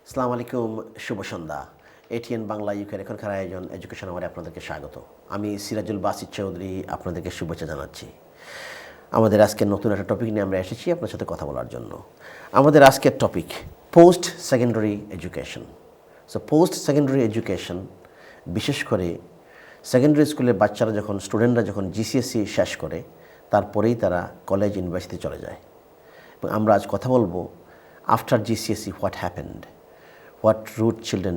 আসসালামু আলাইকুম, শুভ সন্ধ্যা। এটিএন বাংলা ইউকের এখনকার আয়োজন এডুকেশন আওয়ারে আপনাদেরকে স্বাগত। আমি সিরাজুল বাসির চৌধুরী আপনাদেরকে শুভেচ্ছা জানাচ্ছি। আমাদের আজকের নতুন একটা টপিক নিয়ে আমরা এসেছি আপনার সাথে কথা বলার জন্য। আমাদের আজকের topic post secondary education. Post secondary education বিশেষ করে সেকেন্ডারি স্কুলের বাচ্চারা স্টুডেন্টরা যখন জিসিএসসি শেষ করে তারপরেই তারা কলেজ ইউনিভার্সিটি চলে যায়। এবং আমরা আজ কথা বলবো after GCSC what happened, what route children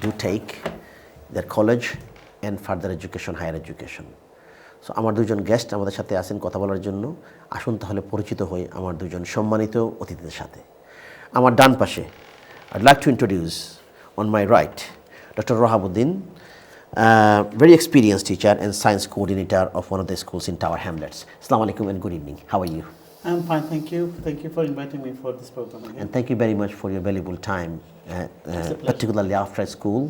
do take their college and further education, higher education. So আমার দুজন গেস্ট আমাদের সাথে আছেন কথা বলার জন্য। আসুন তাহলে পরিচিত হই আমার দুজন সম্মানিত অতিথিদের সাথে। আমার ডান পাশে I'd like to introduce on my right Dr. Rohabuddin, very experienced teacher and science coordinator of one of the schools in Tower Hamlets. Assalamu alaikum and good evening. How are you? I'm fine, thank you. Thank you for inviting me for this program again. And thank you very much for your valuable time, particularly after school,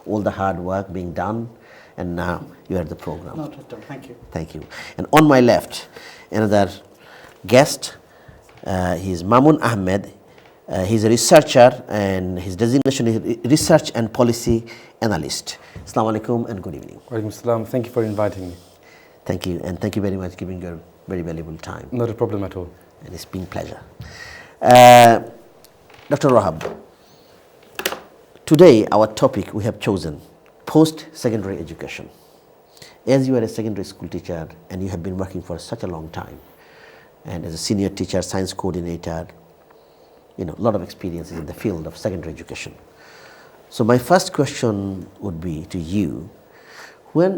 all the hard work being done, and now you are at the program. Not at all, thank you. Thank you. And on my left, another guest, he is Mamun Ahmed. He's a researcher and his designation is Research and Policy Analyst. Assalamu alaikum and good evening. Walaikum salam. Thank you for inviting me. Thank you, and thank you very much for giving your very valuable time. Not a problem at all. And it's been a pleasure. Dr. Rahab, today our topic we have chosen post-secondary education. As you are a secondary school teacher and you have been working for such a long time, and as a senior teacher, science coordinator, a lot of experiences in the field of secondary education. So my first question would be to you. When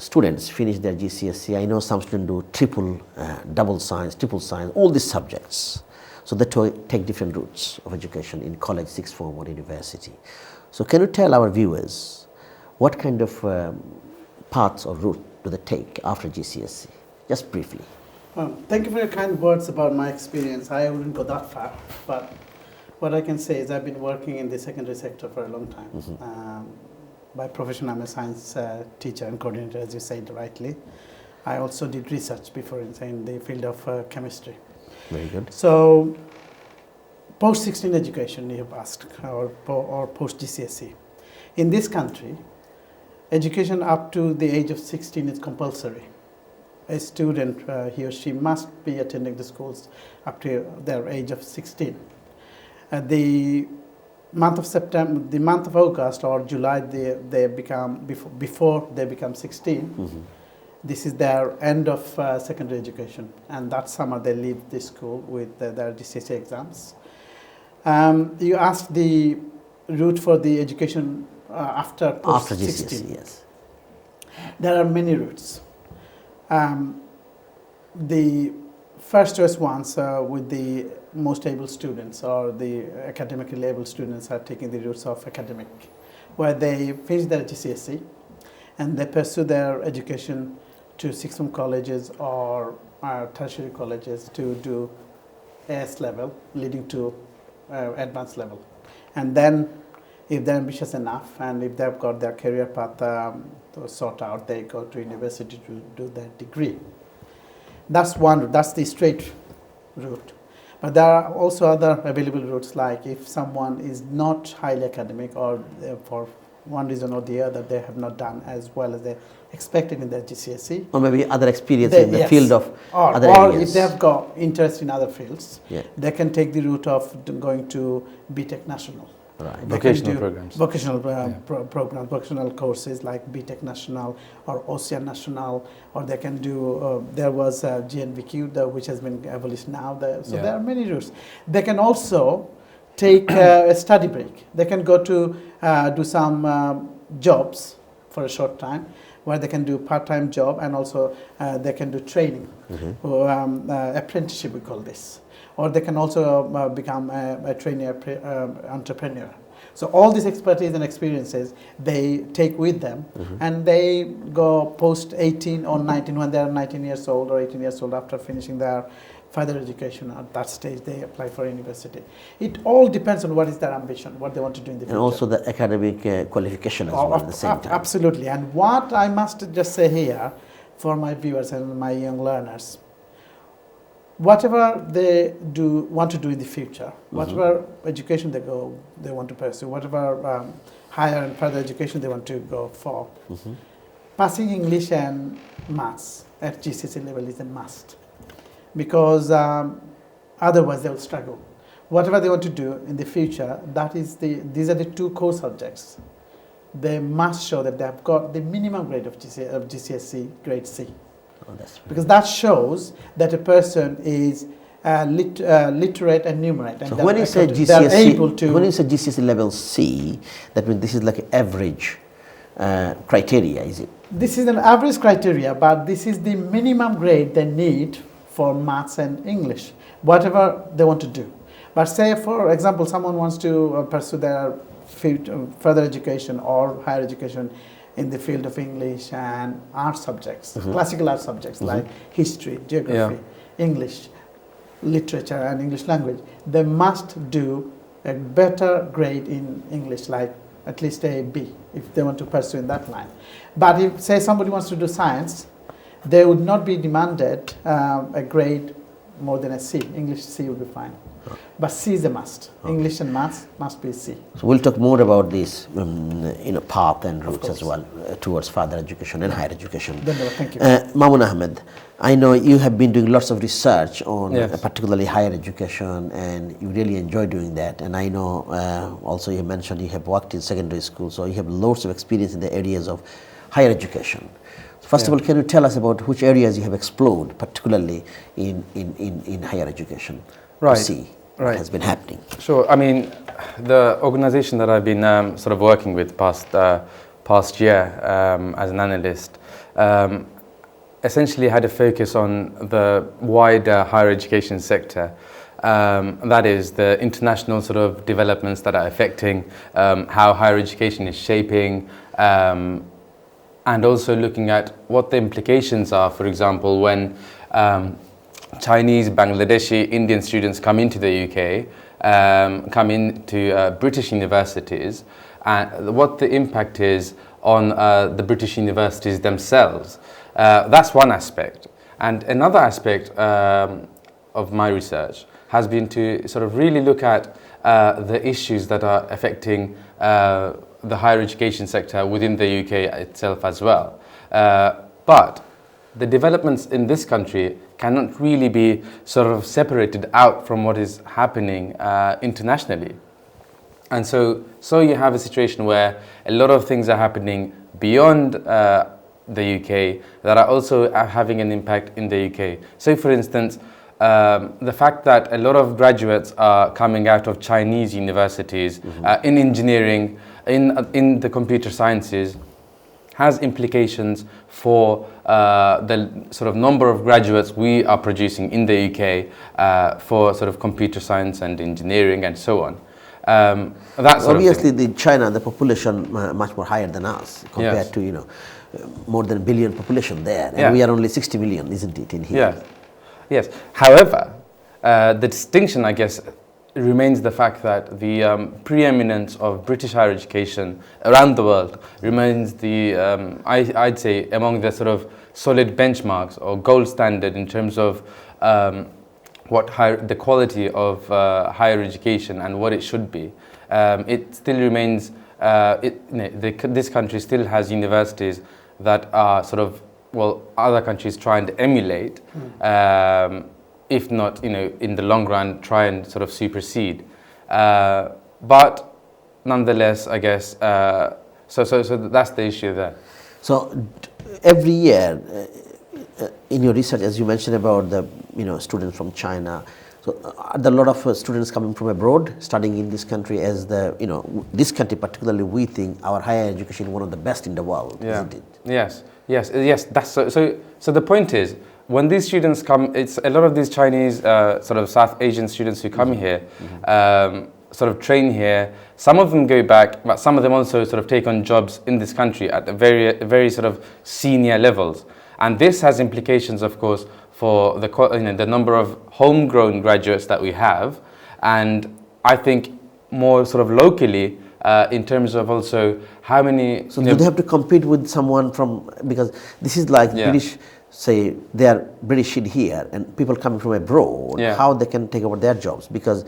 students finish their GCSE, I know some students do double science, triple science, all these subjects. So they take different routes of education in college, sixth form or university. So can you tell our viewers what kind of paths or route do they take after GCSE? Just briefly. Thank you for your kind words about my experience. I wouldn't go that far, but what I can say is I've been working in the secondary sector for a long time. By profession, I'm a science teacher and coordinator, as you said rightly. I also did research before in the field of chemistry. Very good. So, post-16 education, you have asked, or post-GCSE. In this country, education up to the age of 16 is compulsory. A student, he or she must be attending the schools up to their age of 16. The month of September, the month of August or July, they become before they become 16. This is their end of secondary education, and that summer they leave the school with their GCSE exams. You asked the route for the education after post 16. GCSE, yes. There are many routes. The first choice ones with the most able students or the academically able students are taking the routes of academic, where they finish their GCSE and they pursue their education to sixth form colleges or tertiary colleges to do AS level, leading to advanced level. And then if they're ambitious enough and if they've got their career path to sort out, they go to university to do their degree. That's one route, that's the straight route. But there are also other available routes, like if someone is not highly academic or for one reason or the other they have not done as well as they expected in their GCSE. Or maybe other experience in the yes. field of other or areas. if they have got interest in other fields, Yeah. they can take the route of going to BTech National. Right. They can Vocational do programs. Vocational programs, vocational courses like BTech National or Ocean National, or they can do, there was GNVQ, which has been abolished now. There are many routes. They can also take a study break. They can go to do some jobs for a short time, where they can do part-time job and also they can do training, apprenticeship we call this. Or they can also become a trainee entrepreneur. So all these expertise and experiences they take with them, and they go post 18 or 19 when they are 19 years old or 18 years old after finishing their further education. At that stage, they apply for university. It all depends on what is their ambition, what they want to do in the future. And also the academic qualification as well at the same time. Absolutely. And what I must just say here for my viewers and my young learners, whatever they want to do in the future, whatever education they want to pursue, whatever higher and further education they want to go for, passing English and maths at GCSE level is a must, because otherwise they will struggle. Whatever they want to do in the future, these are the two core subjects. They must show that they have got the minimum grade of GCSE, grade C. Oh, that's right. Because that shows that a person is literate and numerate. And So when you say they're able to. when you say GCSE level C, that means this is like an average criteria, is it? This is an average criteria, but this is the minimum grade they need for maths and English, whatever they want to do. But say, for example, someone wants to pursue their further education or higher education in the field of English and art subjects, classical art subjects like history, geography, English, literature and English language. They must do a better grade in English, like at least a B, if they want to pursue in that line. But if, say, somebody wants to do science, they would not be demanded a grade more than a C. English C would be fine. But C is a must. English and maths must be C. So we'll talk more about this, path and routes as well towards further education and higher education. Thank you. Mamun Ahmed, I know you have been doing lots of research on Yes. particularly higher education, and you really enjoy doing that. And I know also you mentioned you have worked in secondary school, so you have lots of experience in the areas of higher education. First of all, can you tell us about which areas you have explored, particularly in higher education? Right, To see what right. has been happening. Sure. I mean, the organization that I've been sort of working with past year as an analyst essentially had a focus on the wider higher education sector. That is the international sort of developments that are affecting how higher education is shaping, and also looking at what the implications are, for example, when Chinese, Bangladeshi, Indian students come into the UK, come into British universities, and what the impact is on the British universities themselves. That's one aspect. And another aspect of my research has been to sort of really look at the issues that are affecting the higher education sector within the UK itself as well. But the developments in this country cannot really be sort of separated out from what is happening internationally. And so you have a situation where a lot of things are happening beyond the UK that are also having an impact in the UK. So for instance, the fact that a lot of graduates are coming out of Chinese universities in engineering, in the computer sciences, has implications for the sort of number of graduates we are producing in the UK for sort of computer science and engineering and so on. That sort Obviously, of thing. China, the population much more higher than us compared Yes. to more than a billion population there, and Yeah. we are only 60 million, isn't it, in here? Yes. Yes. However, the distinction, I guess, remains the fact that the preeminence of British higher education around the world remains the, I'd say, among the sort of solid benchmarks or gold standard in terms of the quality of higher education and what it should be. It still remains, this country still has universities that are sort of, well, other countries trying to emulate, if not, in the long run, try and sort of supersede. But nonetheless, I guess, so that's the issue there. So every year, in your research, as you mentioned about the students from China, so are there a lot of students coming from abroad studying in this country? As this country particularly, we think our higher education is one of the best in the world, isn't it? Yes. That's so the point is, when these students come, it's a lot of these Chinese sort of South Asian students who come here, sort of train here. Some of them go back, but some of them also sort of take on jobs in this country at a very sort of senior levels. And this has implications, of course, for the number of homegrown graduates that we have, and I think more sort of locally in terms of also how many. So do they have to compete with someone from, because this is like say they are British in here and people coming from abroad, Yeah. how they can take over their jobs? Because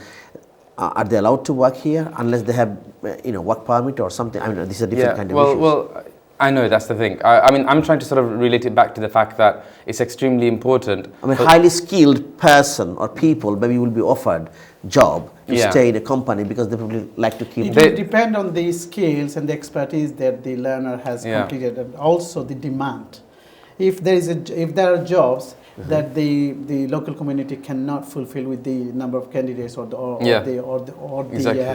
are they allowed to work here unless they have work permit or something? I mean, this is a different kind of issues. Well, I know that's the thing. I mean, I'm trying to sort of relate it back to the fact that it's extremely important. I mean, highly skilled person or people maybe will be offered job to Yeah. stay in a company because they probably like to keep. It They- will depend on the skills and the expertise that the learner has Yeah. completed, and also the demand. If there are jobs that the local community cannot fulfill with the number of candidates or Yeah. the Exactly.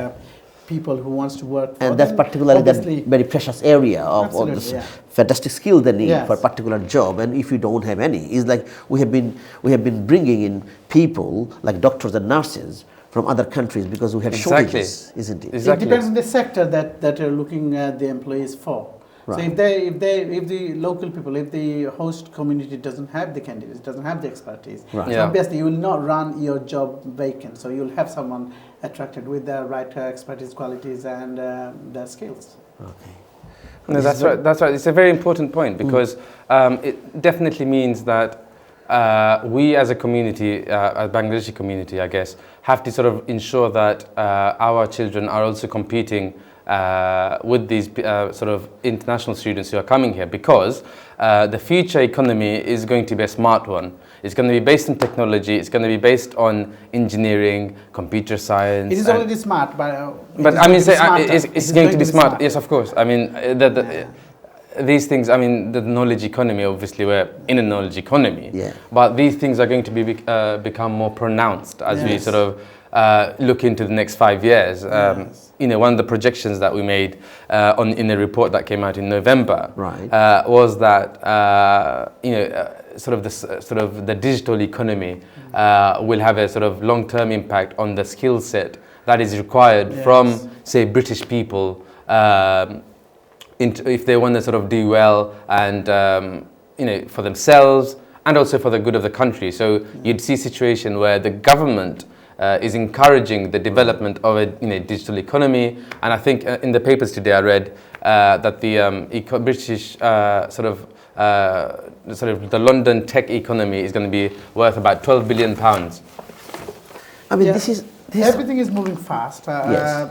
people who wants to work for And that's them, particularly that obviously, very precious area of all Absolutely, this yeah. fantastic skill they need Yes. for a particular job. And if you don't have any, it's like we have been bringing in people like doctors and nurses from other countries because we had Exactly. shortages, isn't it? Exactly. It depends on the sector that you're looking at the employees for. So Right. if the local people, if the host community doesn't have the candidates, doesn't have the expertise, Right. so Yeah. obviously you will not run your job vacant. So you'll have someone attracted with the right expertise, qualities, and their skills. Okay. No, This that's is very- right. That's right. It's a very important point because it definitely means that we as a community, a Bangladeshi community, I guess, have to sort of ensure that our children are also competing with these sort of international students who are coming here, because the future economy is going to be a smart one. It's going to be based on technology. It's going to be based on engineering, computer science. It is and- already smart, but but I mean, it's going to be smart. Yes, of course. I mean, these things. I mean, the knowledge economy. Obviously, we're in a knowledge economy. Yeah. But these things are going to become more pronounced as we Yes. sort of look into the next 5 years. Yes. One of the projections that we made in a report that came out in November Right. was that sort of the digital economy will have a sort of long-term impact on the skill set that is required Yes. from, say, British people if they want to sort of do well and for themselves and also for the good of the country. So you'd see a situation where the government is encouraging the development of a digital economy, and I think in the papers today I read that the British the London tech economy is going to be worth about £12 billion. I mean, Yeah. this is Everything is moving fast. Yes.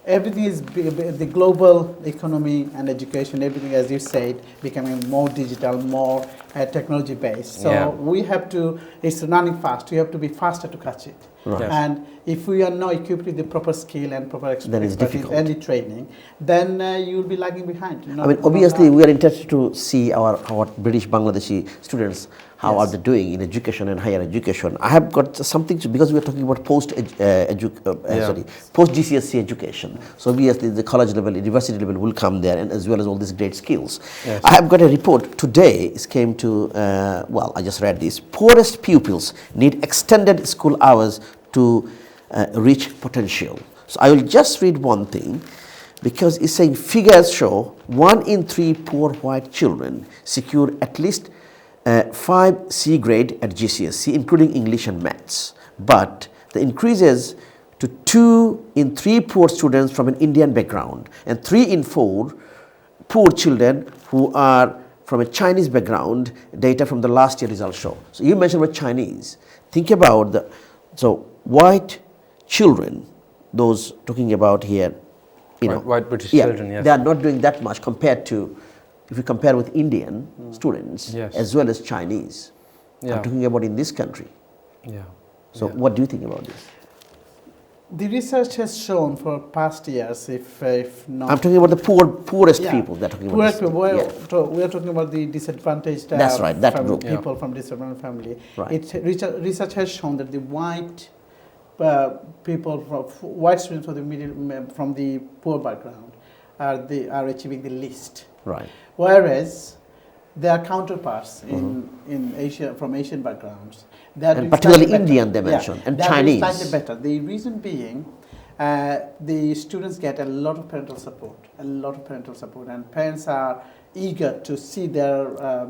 Everything is the global economy and education. Everything, as you said, becoming more digital, more technology based. So Yeah. we have to. It's running fast. We have to be faster to catch it. Right. Yes. And if we are not equipped with the proper skill and proper Then it's difficult. and the training, then you will be lagging behind. I mean, obviously, we are interested to see our British Bangladeshi students, how Yes. are they doing in education and higher education. I have got something to, because we are talking about post GCSE education. So obviously, the college level, university level will come there, and as well as all these great skills. Yes. I have got a report today. It came to I just read this. Poorest pupils need extended school hours to reach potential. So I will just read one thing, because it's saying figures show 1 in 3 poor white children secure at least 5 C grade at GCSE, including English and maths. But the increases to 2 in 3 poor students from an Indian background and 3 in 4 poor children who are from a Chinese background, data from the last year results show. So you mentioned about Chinese. Think about white children, those talking about here, White British yeah, children, yes. they are not doing that much compared to, if you compare with Indian students Yes. as well as Chinese. Yeah. I'm talking about in this country. Yeah. So Yeah. what do you think about this? The research has shown for past years, if not. I'm talking about the poorest Yeah. people. They're talking Poorest about people. this. Yeah. We are talking about the disadvantaged. That's right, that group. Yeah. People from disadvantaged family. Right. Research has shown that the white people, white students from the poor background, are achieving the least. Right. Whereas their counterparts in Asia, from Asian backgrounds, they are And doing particularly slightly better. Indian, they mentioned, and they are doing Chinese. slightly better. The reason being, the students get a lot of parental support, and parents are eager to see their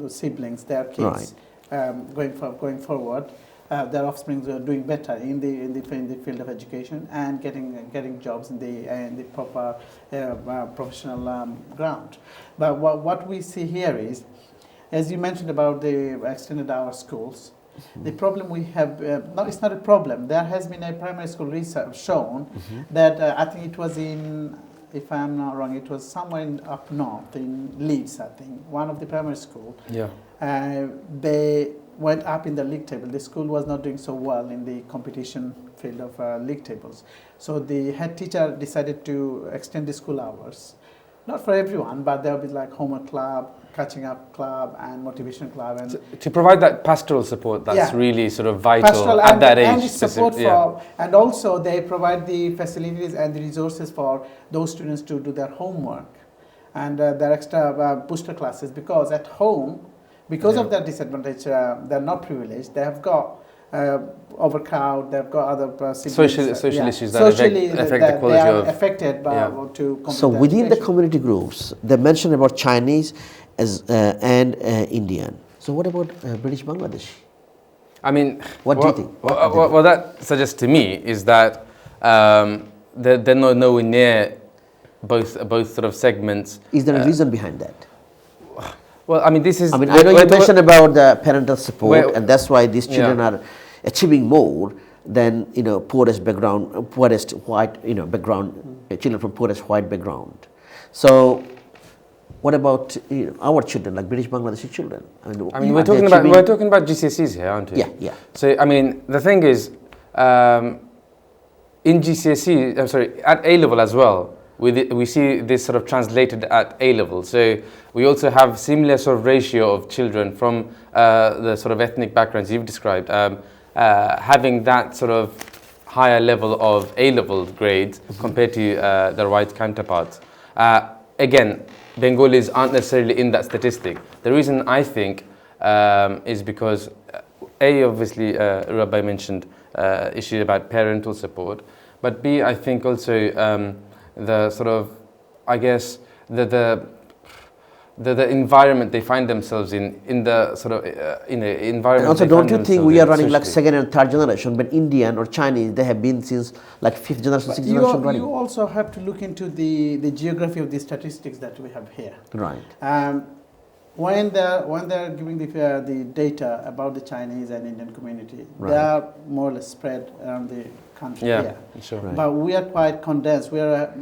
siblings, their kids, going forward. Their offspring are doing better in the field of education and getting jobs in the proper professional ground. But what we see here is as you mentioned about the extended hour schools, the problem we have, no, it's not a problem. There has been a primary school research shown that I think it was in, if I'm not wrong, it was somewhere up north in Leeds, I think, one of the primary school. Yeah. They went up in the league table. The school was not doing so well in the competition field of league tables. So the head teacher decided to extend the school hours. Not for everyone, but there will be like homework club, catching up club, and motivation club. And To provide that pastoral support, that's Yeah. really sort of vital pastoral at and, that age. and the support specific- yeah. for, and also they provide the facilities and the resources for those students to do their homework and their extra booster classes, because at home, because of their disadvantage, they're not privileged. They have got overcrowd. They've got other siblings, Social issues that socially affect the quality they are of- affected by Yeah. to complete So their within the education. community groups, they mentioned about Chinese as and Indian. So what about British Bangladeshi? I mean, What do you think? What that suggests to me is that they're nowhere near both sort of segments. Is there a reason behind that? Well, I mean, this is. I mean, I know you mentioned about the parental support, Well, and that's why these children yeah. are achieving more than poorest background, poorest white background, children from poorest white background. So, what about our children, like British Bangladeshi children? I mean, are we're they talking about GCSEs here, aren't we? Yeah, yeah. So, I mean, the thing is, in GCSE, I'm sorry, at A level as well, we see this sort of translated at A level. So we also have similar sort of ratio of children from the sort of ethnic backgrounds you've described, having that sort of higher level of A level grades compared to their white counterparts. Again, Bengalis aren't necessarily in that statistic. The reason I think is because A, obviously, Rabbi mentioned issue about parental support, but B, I think also the sort of, I guess, the environment they find themselves in the sort of environment. And also, they don't find you think themselves we in are running like socially. second and third generation, but Indian or Chinese, they have been since like fifth generation, sixth generation running? You also have to look into the geography of the statistics that we have here. Right. When they're giving the data about the Chinese and Indian community, Right. they are more or less spread around the country. Yeah, here. sure. Right. But we are quite condensed. We are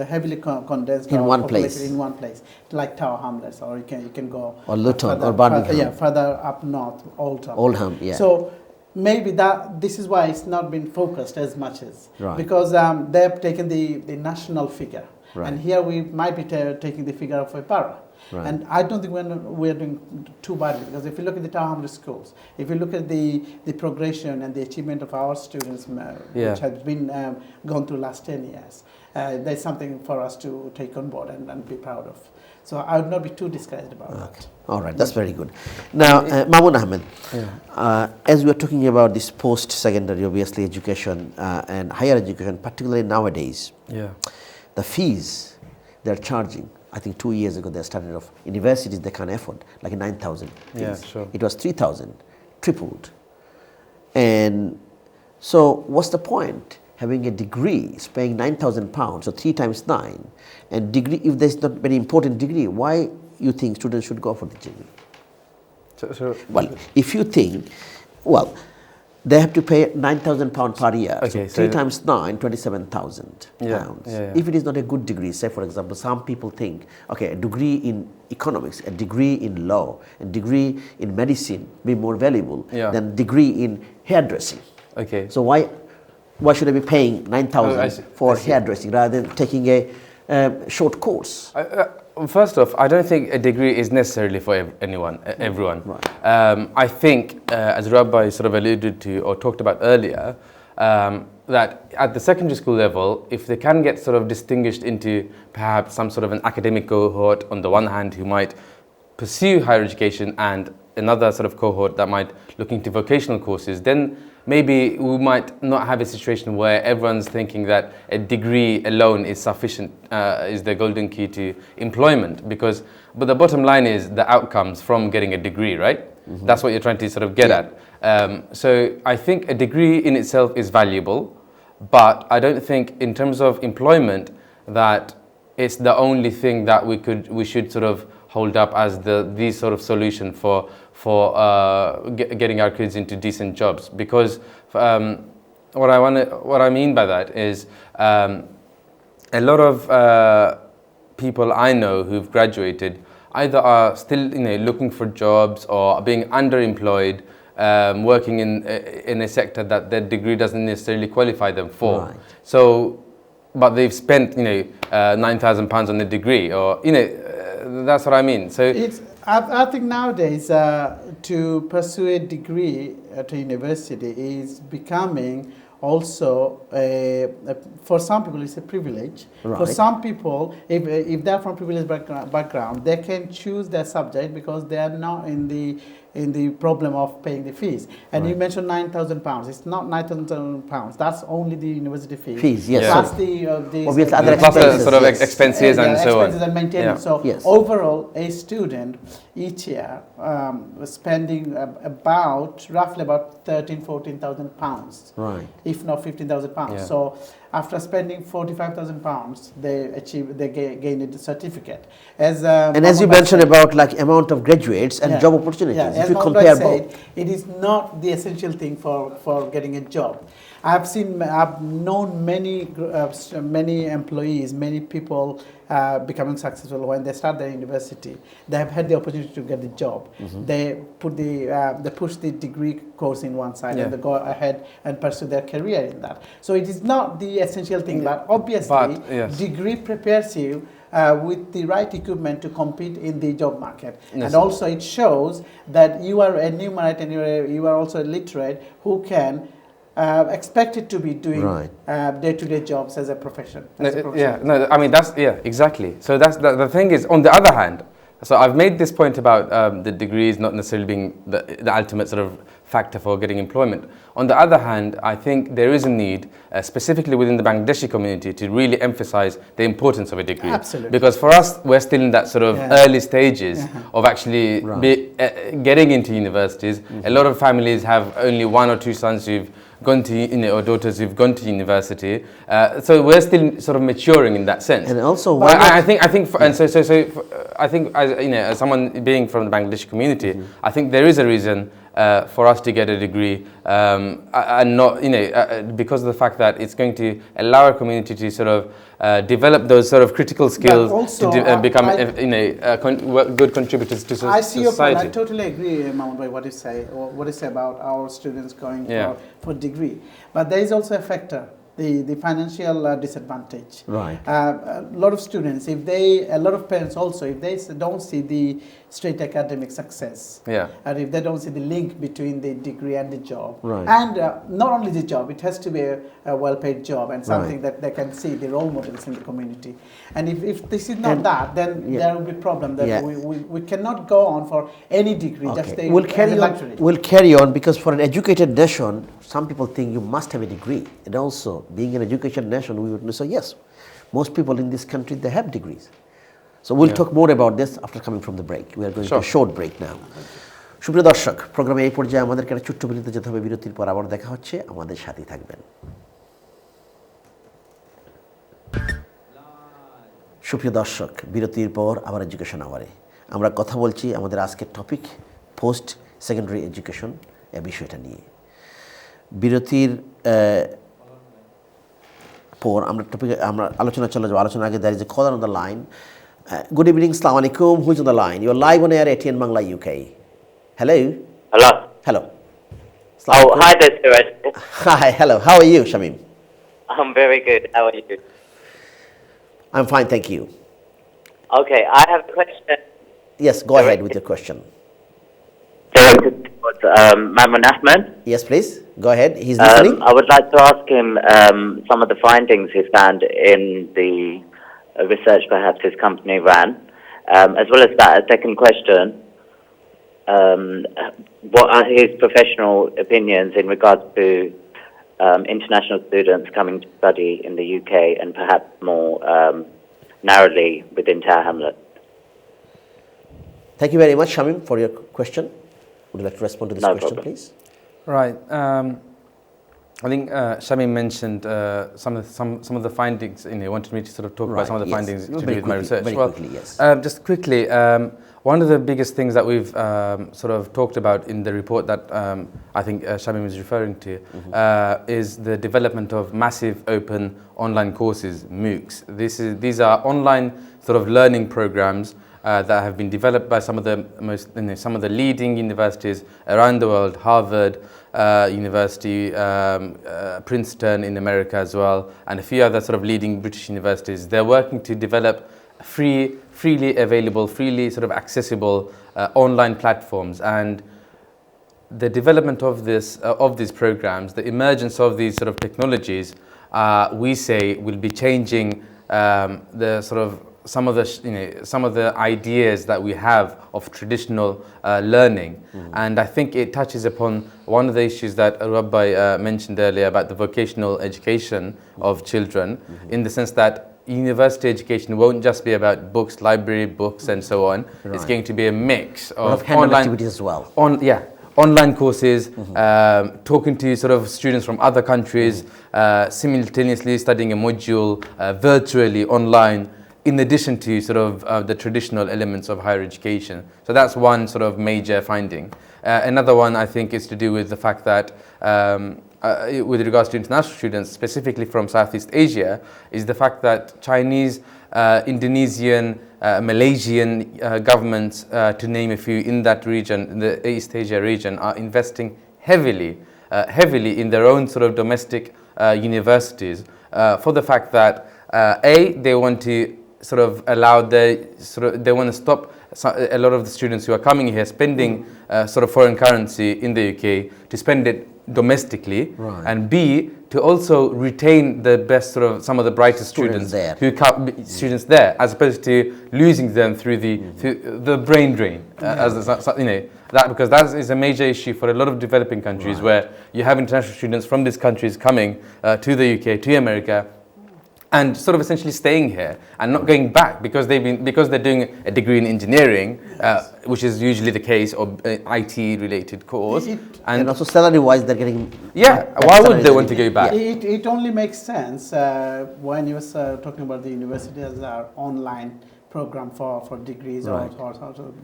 heavily condensed. In our one population place. In one place, like Tower Hamlets, or you can go Or Luton further- or Birmingham. Yeah, further up north, Oldham. Oldham, yeah. So maybe this is why it's not been focused as much as Right. because they have taken the national figure, Right. and here we might be taking the figure of a borough. Right. And I don't think we're doing too badly, because if you look at the Tower Hamlet schools, if you look at the progression and the achievement of our students, Yeah. which has been gone through last 10 years, there's something for us to take on board and be proud of. So I would not be too discouraged about that. All right, that's very good. Now, Mamun Ahmed, as we are talking about this post-secondary, obviously, education and higher education, particularly nowadays, Yeah. the fees they're charging, I think 2 years ago they started off, universities they can't afford, like 9,000. Yeah, fees. sure. It was 3,000, tripled. And so what's the point? Having a degree is paying £9,000, so 3 times 9. And degree, if there's not very important degree, why you think students should go for the degree? So Well, if you think, well, they have to pay £9,000 per year. Okay, so 3 so- times 9, 27,000 Yeah, pounds. yeah, yeah. If it is not a good degree, say for example, some people think, okay, a degree in economics, a degree in law, a degree in medicine be more valuable Yeah. than degree in hairdressing. okay. So why should I be paying 9,000 Oh, I see, for I see. hairdressing rather than taking a short course? First off, I don't think a degree is necessarily for everyone. Right. I think, as Rabbi sort of alluded to or talked about earlier, that at the secondary school level, if they can get sort of distinguished into perhaps some sort of an academic cohort on the one hand who might pursue higher education and another sort of cohort that might look into vocational courses, then maybe we might not have a situation where everyone's thinking that a degree alone is sufficient, is the golden key to employment. But the bottom line is the outcomes from getting a degree, right? Mm-hmm. That's what you're trying to sort of get at. So I think a degree in itself is valuable, but I don't think in terms of employment that it's the only thing that we should sort of hold up as the sort of solution for getting our kids into decent jobs. Because what I mean by that is a lot of people I know who've graduated either are still looking for jobs or being underemployed, working in a sector that their degree doesn't necessarily qualify them for. Right. So, but they've spent £9,000 on the degree, or that's what I mean. So I think nowadays to pursue a degree at a university is becoming also for some people it's a privilege. For Right. some people, if they're from privileged background, they can choose their subject because they are not in the problem of paying the fees. And you mentioned £9,000. It's not £9,000. That's only the university fees. Fees, yes. Plus Yeah. the Obviously, other plus the expenses, sort of yes. expenses and so on. expenses and maintenance. Yeah. So Yes. overall, a student each year was spending roughly about £13,000-14,000 Right. if not £15,000. Yeah. So after spending £45,000, they gain a certificate. As And as you Mohammed mentioned said- about like amount of graduates and Yeah. job opportunities, Yeah, if as you Mohammed compare said, both. it is not the essential thing for getting a job. I've known many employees, many people becoming successful when they start their university. They have had the opportunity to get the job. Mm-hmm. They push the degree course in one side Yeah. and they go ahead and pursue their career in that. So it is not the essential thing, but obviously But, yes. degree prepares you with the right equipment to compete in the job market. Yes. And also it shows that you are a numerate and you are also a literate who can expected to be doing Right. day-to-day jobs as a profession. I mean exactly. So that's the thing is, on the other hand, so I've made this point about the degrees not necessarily being the ultimate sort of factor for getting employment. On the other hand, I think there is a need, specifically within the Bangladeshi community, to really emphasize the importance of a degree. Absolutely. Because for us, we're still in that sort of Yeah. early stages of actually Right. getting into universities. A lot of families have only one or two sons who've gone to or daughters who've gone to university, so we're still sort of maturing in that sense. And also, But I think, I think as someone being from the Bangladeshi community, I think there is a reason for us to get a degree, and not because of the fact that it's going to allow our community to sort of develop those sort of critical skills also, to become good contributors to I see your point. society. I totally agree, Mahmoud, by what you say, or what you say about our students going for degree. But there is also a factor, the financial disadvantage. Right. A lot of students, a lot of parents also, if they don't see the straight academic success, and if they don't see the link between the degree and the job, Right. and not only the job, it has to be a well-paid job and something that they can see the role models in the community. And if this is not that, then there will be problem that we cannot go on for any degree. Just Okay. We'll carry on because for an educated nation, some people think you must have a degree. And also, being an educated nation, we would say yes. Most people in this country, they have degrees. So we'll talk more about this after coming from the break. We are going to a short break now. সুপ্রিয় দর্শক, প্রোগ্রামে এই পর্যায়ে আমাদেরকে একটা ছোট্ট বিরতিতে যেতে হবে। বিরতির পর আবার দেখা হচ্ছে, আমাদের সাথেই থাকবেন। সুপ্রিয় দর্শক, বিরতির পর আবার এডুকেশন আওয়ারে আমরা কথা বলছি আমাদের আজকের টপিক পোস্ট সেকেন্ডারি এডুকেশন এই বিষয়টা নিয়ে। বিরতির পর আমরা আলোচনায় চলে যাবো। আলোচনার আগে there is a caller on the line. Good evening, Assalamu alaikum. Who is on the line? You are live on air at ATN Bangla UK. Hello. Hello. Hi there, Suraj. Hi. Hello. How are you, Shamim? I'm very good. How are you? I'm fine, thank you. Okay, I have a question Yes, go ahead with your question. directed towards Mamun Ahmed. Yes, please. Go ahead. He's listening. I would like to ask him some of the findings he found in the research perhaps his company ran. As well as that, a second question, what are his professional opinions in regards to international students coming to study in the UK and perhaps more narrowly within Tower Hamlets? Thank you very much, Shamim, for your question. Would you like to respond to this question, problem. please? Right. I think Shamim mentioned some of the findings. He wanted me to sort of talk about some of the yes. findings to do Very with my quickly, research. very Well, quickly, yes. Just quickly, one of the biggest things that we've sort of talked about in the report that I think Shamim is referring to is the development of massive open online courses, MOOCs. These are online sort of learning programs that have been developed by some of the leading universities around the world, Harvard University, Princeton in America as well, and a few other sort of leading British universities. They're working to develop freely available, freely sort of accessible online platforms, and the development of these programs, the emergence of these sort of technologies, we say will be changing the sort of some of the ideas that we have of traditional learning. And I think it touches upon one of the issues that Rabbi mentioned earlier about the vocational education of children, in the sense that university education won't just be about books, library books and so on. It's going to be a mix of hand-on online activities as well. Online courses, talking to sort of students from other countries, simultaneously studying a module virtually online, in addition to sort of the traditional elements of higher education. So that's one sort of major finding. Another one I think is to do with the fact that with regards to international students, specifically from Southeast Asia, is the fact that Chinese, Indonesian, Malaysian governments, to name a few in that region, in the East Asia region, are investing heavily in their own sort of domestic universities for the fact that they want to sort of allow they want to stop a lot of the students who are coming here spending sort of foreign currency in the UK to spend it domestically, and B, to also retain the best sort of some of the brightest students there. who come, students there, as opposed to losing them through the brain drain, because that is a major issue for a lot of developing countries, where you have international students from these countries coming to the UK, to America, and sort of essentially staying here and not going back because they're doing a degree in engineering, which is usually the case, or IT related course, And also salary-wise, they're getting... why would they want to go back? It only makes sense when you were talking about the university as our online program for degrees or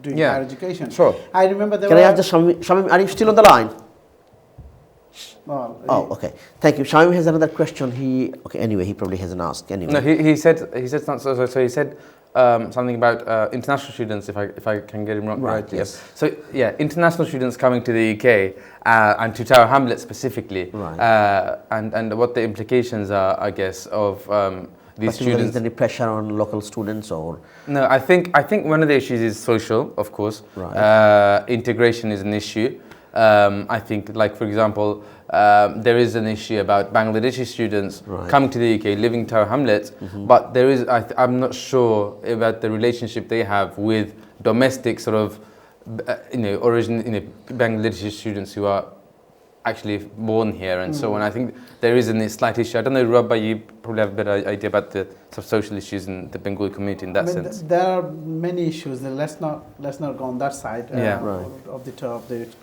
doing higher education. Sure. I remember there Can I ask just Shamim, are you still on the line? Okay. Thank you. Shamim has another question. Anyway, he probably hasn't asked. Anyway. No, he said something. So he said something about international students. If I can get him right. Yes. So international students coming to the UK and to Tower Hamlets specifically, and what the implications are, I guess, of these students. Is there any pressure on local students or? No, I think one of the issues is social, of course. Integration is an issue. I think, like for example, there is an issue about Bangladeshi students coming to the UK, living in Tower Hamlets, but there is, I'm not sure about the relationship they have with domestic sort of, Bangladeshi students who are actually born here and so on. I think there is a slight issue. I don't know, Rabbi, you probably have a better idea about the sort of social issues in the Bengali community in that sense. There are many issues. Let's not go on that side of the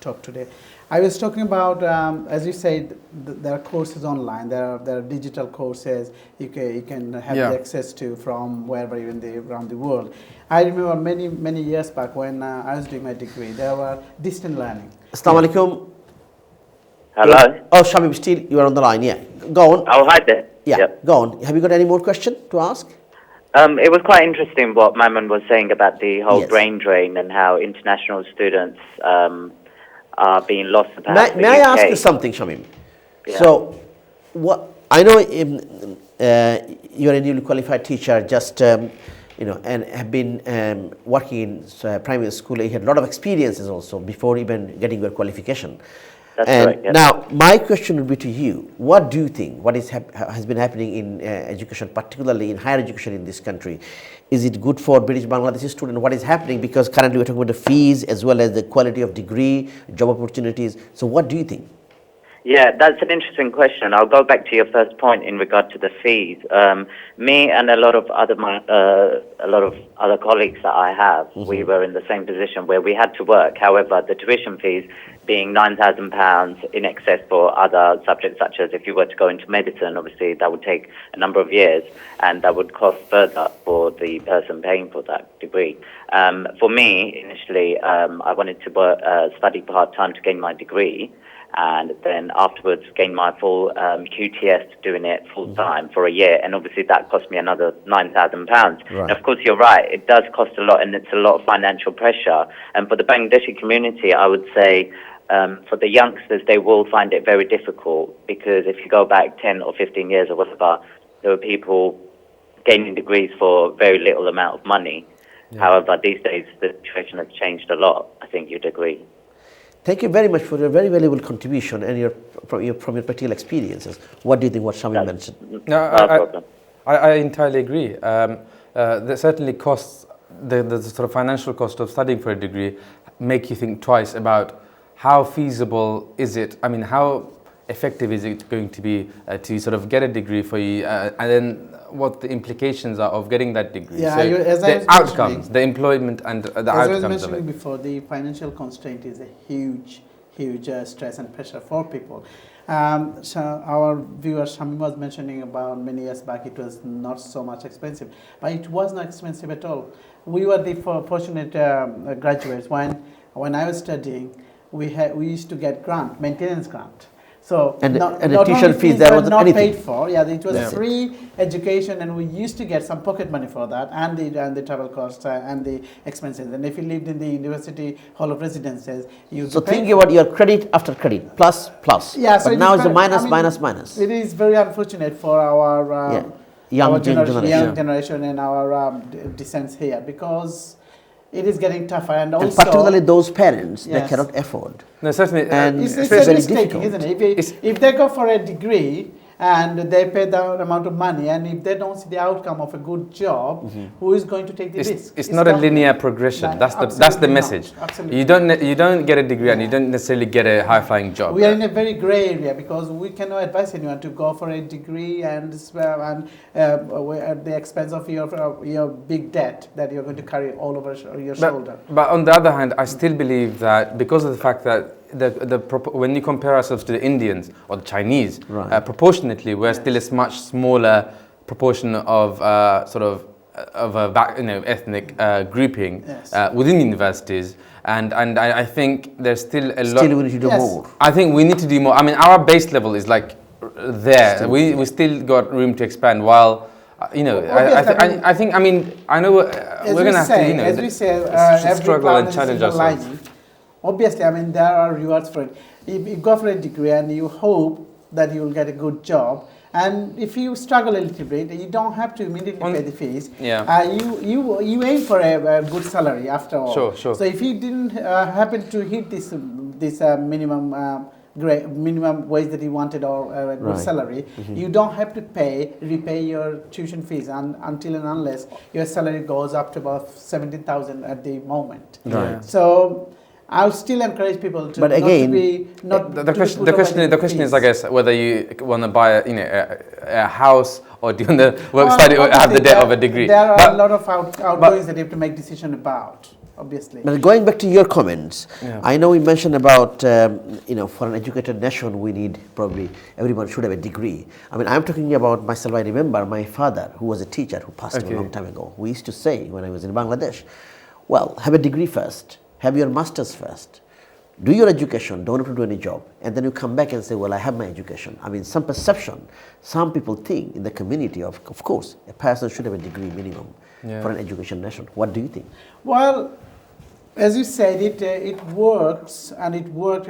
talk today. I was talking about, as you said, there are courses online. There are digital courses you can have access to from wherever you're around the world. I remember many years back when I was doing my degree, there were distant learning. Assalamu alaikum. Hello? Oh, Shamim, still you are on the line, Go on. Oh, hi there. Go on. Have you got any more question to ask? It was quite interesting what Maimon was saying about the whole brain drain and how international students are being lost. May I ask you something, Shamim? Yeah. So, I know you're a newly qualified teacher, just and have been working in primary school. You had a lot of experiences also before even getting your qualification. That's correct, yes. Now, my question would be to you: what do you think? What has been happening in education, particularly in higher education in this country? Is it good for British Bangladeshi students? What is happening? Because currently we're talking about the fees as well as the quality of degree, job opportunities. So, what do you think? Yeah, that's an interesting question. I'll go back to your first point in regard to the fees. Me and a lot of other colleagues that I have, we were in the same position where we had to work. However, the tuition fees being £9,000 in excess for other subjects, such as if you were to go into medicine, obviously that would take a number of years, and that would cost further for the person paying for that degree. For me, initially, I wanted to study part-time to gain my degree, and then afterwards gain my full QTS doing it full time for a year, and obviously that cost me another £9,000. Right. Of course, you're right; it does cost a lot, and it's a lot of financial pressure. And for the Bangladeshi community, I would say for the youngsters, they will find it very difficult, because if you go back 10 or 15 years or whatever, there were people gaining degrees for very little amount of money. However, these days the situation has changed a lot. I think you'd agree. Thank you very much for your very valuable contribution and from your practical experiences. What do you think what Shamim mentioned? No, No problem. I entirely agree. There certainly costs, the sort of financial cost of studying for a degree make you think twice about how feasible is it. I mean, how effective is it going to be to sort of get a degree for you, and then what the implications are of getting that degree. Yeah, So as I was the outcomes, mentioning- the employment and the As I was outcomes of mentioning it. before, the financial constraint is a huge stress and pressure for people. So our viewer Shamim was mentioning about many years back it was not so much expensive, but it was not expensive at all. We were the fortunate graduates. When I was studying, we used to get maintenance grant. So And the not tuition only fees, there were wasn't not anything. paid for. Yeah, it was Yeah. free education, and we used to get some pocket money for that, and the travel costs and the expenses. And if you lived in the university hall of residences, you So think about your credit after credit, plus. Yeah, so But it now is it's a very- minus, I mean, minus, minus. It is very unfortunate for our Yeah. Young generation. young generation and our descents here, because it is getting tougher, and also And particularly those parents that Yes. cannot afford. No, certainly. And it's it's a very risk taking, difficult. isn't it? It's- If they go for a degree and they pay the amount of money, and if they don't see the outcome of a good job, who is going to take the risk? It's not a government. linear progression. No, That's the absolutely not. message. Absolutely. You don't get a degree and you don't necessarily get a high flying job. We are in a very grey area, because we cannot advise anyone to go for a degree and at the expense of your big debt that you're going to carry all over your shoulder. But on the other hand, I still believe that because of the fact that when you compare ourselves to the Indians or the Chinese, Right. proportionately, we're still a much smaller proportion of ethnic grouping Yes. within universities, and I think there's still a lot. Still we need to do Yes. more. I think we need to do more. I mean, our base level is like there. Still, We still got room to expand. While Obviously, I mean, I know As we're we gonna have say, to, as we say, s- every struggle cloud and has a challenge silver ourselves. lining. Obviously, I mean, there are rewards for it. If you go for a degree and you hope that you will get a good job, and if you struggle a little bit, you don't have to immediately pay the fees. Yeah. You aim for a good salary after all. Sure, sure. So if you didn't happen to hit this minimum wage that you wanted, or a good Right. salary, you don't have to repay your tuition fees until and unless your salary goes up to about 17,000 at the moment. Right. So I'll still encourage people to But again, The question is, I guess, whether you want to buy a house or do you want to study or have the debt of a degree. There are But- a lot of outgoings that you have to make decision about, obviously. But going back to your comments, Yeah. I know we mentioned about, for an educated nation, we need probably, everyone should have a degree. I mean, I'm talking about myself. I remember my father, who was a teacher, who passed away Okay. a long time ago. We used to say when I was in Bangladesh, well, have a degree first, have your master's first, do your education, don't have to do any job, and then you come back and say, well, I have my education. I mean, some perception, some people think in the community, of course, a person should have a degree minimum for an education nation. What do you think? Well, as you said, it works, and it worked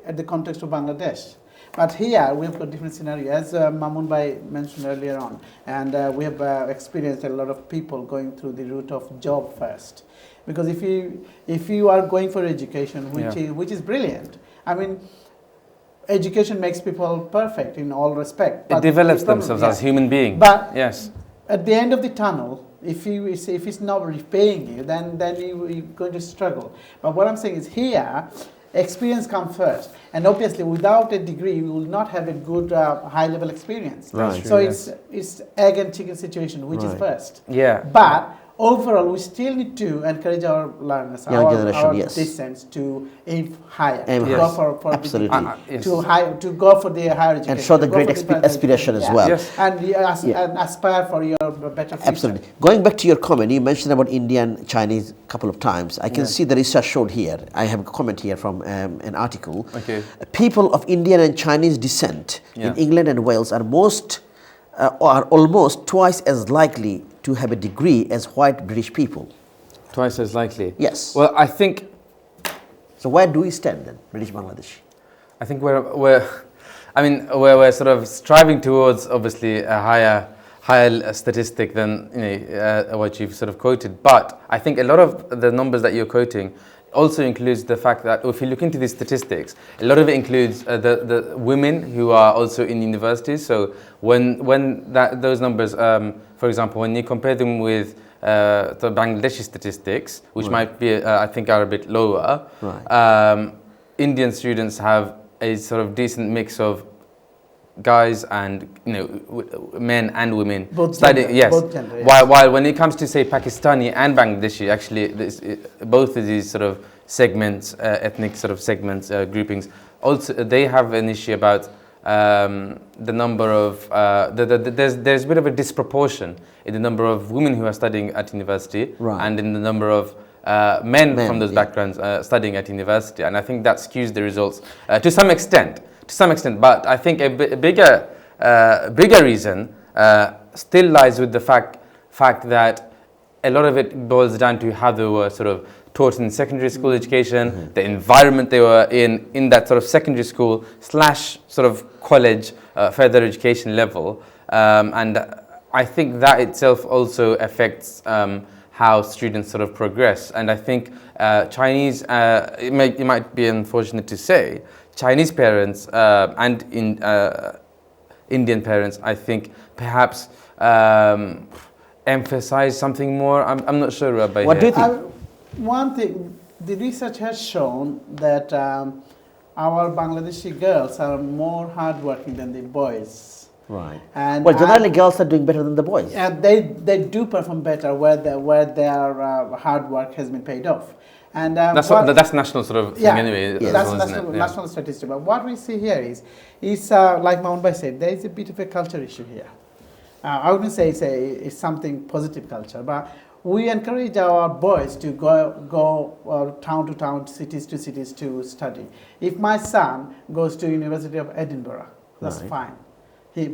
at the context of Bangladesh. But here we have got different scenario, as Mamun Bhai mentioned earlier on, and we have experienced a lot of people going through the route of job first. Because if you are going for education, which is brilliant, I mean, education makes people perfect in all respect. It develops themselves as human beings. But yes. at the end of the tunnel, if it's not repaying you, then you're going to struggle. But what I'm saying is here, experience comes first. And obviously, without a degree, you will not have a good high-level experience. Right. So True, it's egg and chicken situation, which is Right. first. Yeah. But overall, we still need to encourage our learners, Young our, generation, our yes. descendants to aim higher, Aim to high. go for Absolutely. the Yes. to go for the higher education, And show the to go great for the further aspiration as education. well. Yes. And, Yeah. and aspire for your better future. Absolutely. Going back to your comment, you mentioned about Indian, Chinese a couple of times. I can see the research showed here. I have a comment here from an article. Okay. People of Indian and Chinese descent in Yeah. England and Wales are are almost twice as likely to have a degree as white British people. Twice as likely. Yes. Well, I think So where do we stand then, British Bangladeshi? we're sort of striving towards obviously a higher statistic than what you've sort of quoted. But I think a lot of the numbers that you're quoting also includes the fact that if you look into these statistics, a lot of it includes the women who are also in universities. So those numbers, for example, when you compare them with the Bangladeshi statistics, which might be, I think, are a bit lower. Right. Indian students have a sort of decent mix of guys and men and women Both studying. gender, Yes. both gender, yes. While when it comes to say Pakistani and Bangladeshi, actually both of these sort of segments, ethnic sort of segments, groupings, also they have an issue about the number of there's a bit of a disproportion in the number of women who are studying at university Right. and in the number of men from those yeah. backgrounds studying at university, and I think that skews the results to some extent. But I think a bigger reason still lies with the fact that a lot of it boils down to how they were sort of taught in secondary school education, the environment they were in that sort of secondary school / sort of college further education level, and I think that itself also affects how students sort of progress. And I think Chinese, it might be unfortunate to say, Chinese parents and Indian parents, I think, perhaps emphasize something more. I'm not sure, Rabbi. What do you here. think? One thing, the research has shown that our Bangladeshi girls are more hardworking than the boys. Right. And Well, generally girls are doing better than the boys. And they do perform better where their hard work has been paid off. And That's national sort of thing anyway. Yes. That's as well, isn't it? national statistic. But what we see here is like Mount Bai said, there is a bit of a culture issue here. I wouldn't say it's something positive culture, but we encourage our boys to go town to town, cities to cities to study. If my son goes to University of Edinburgh, that's Right. fine.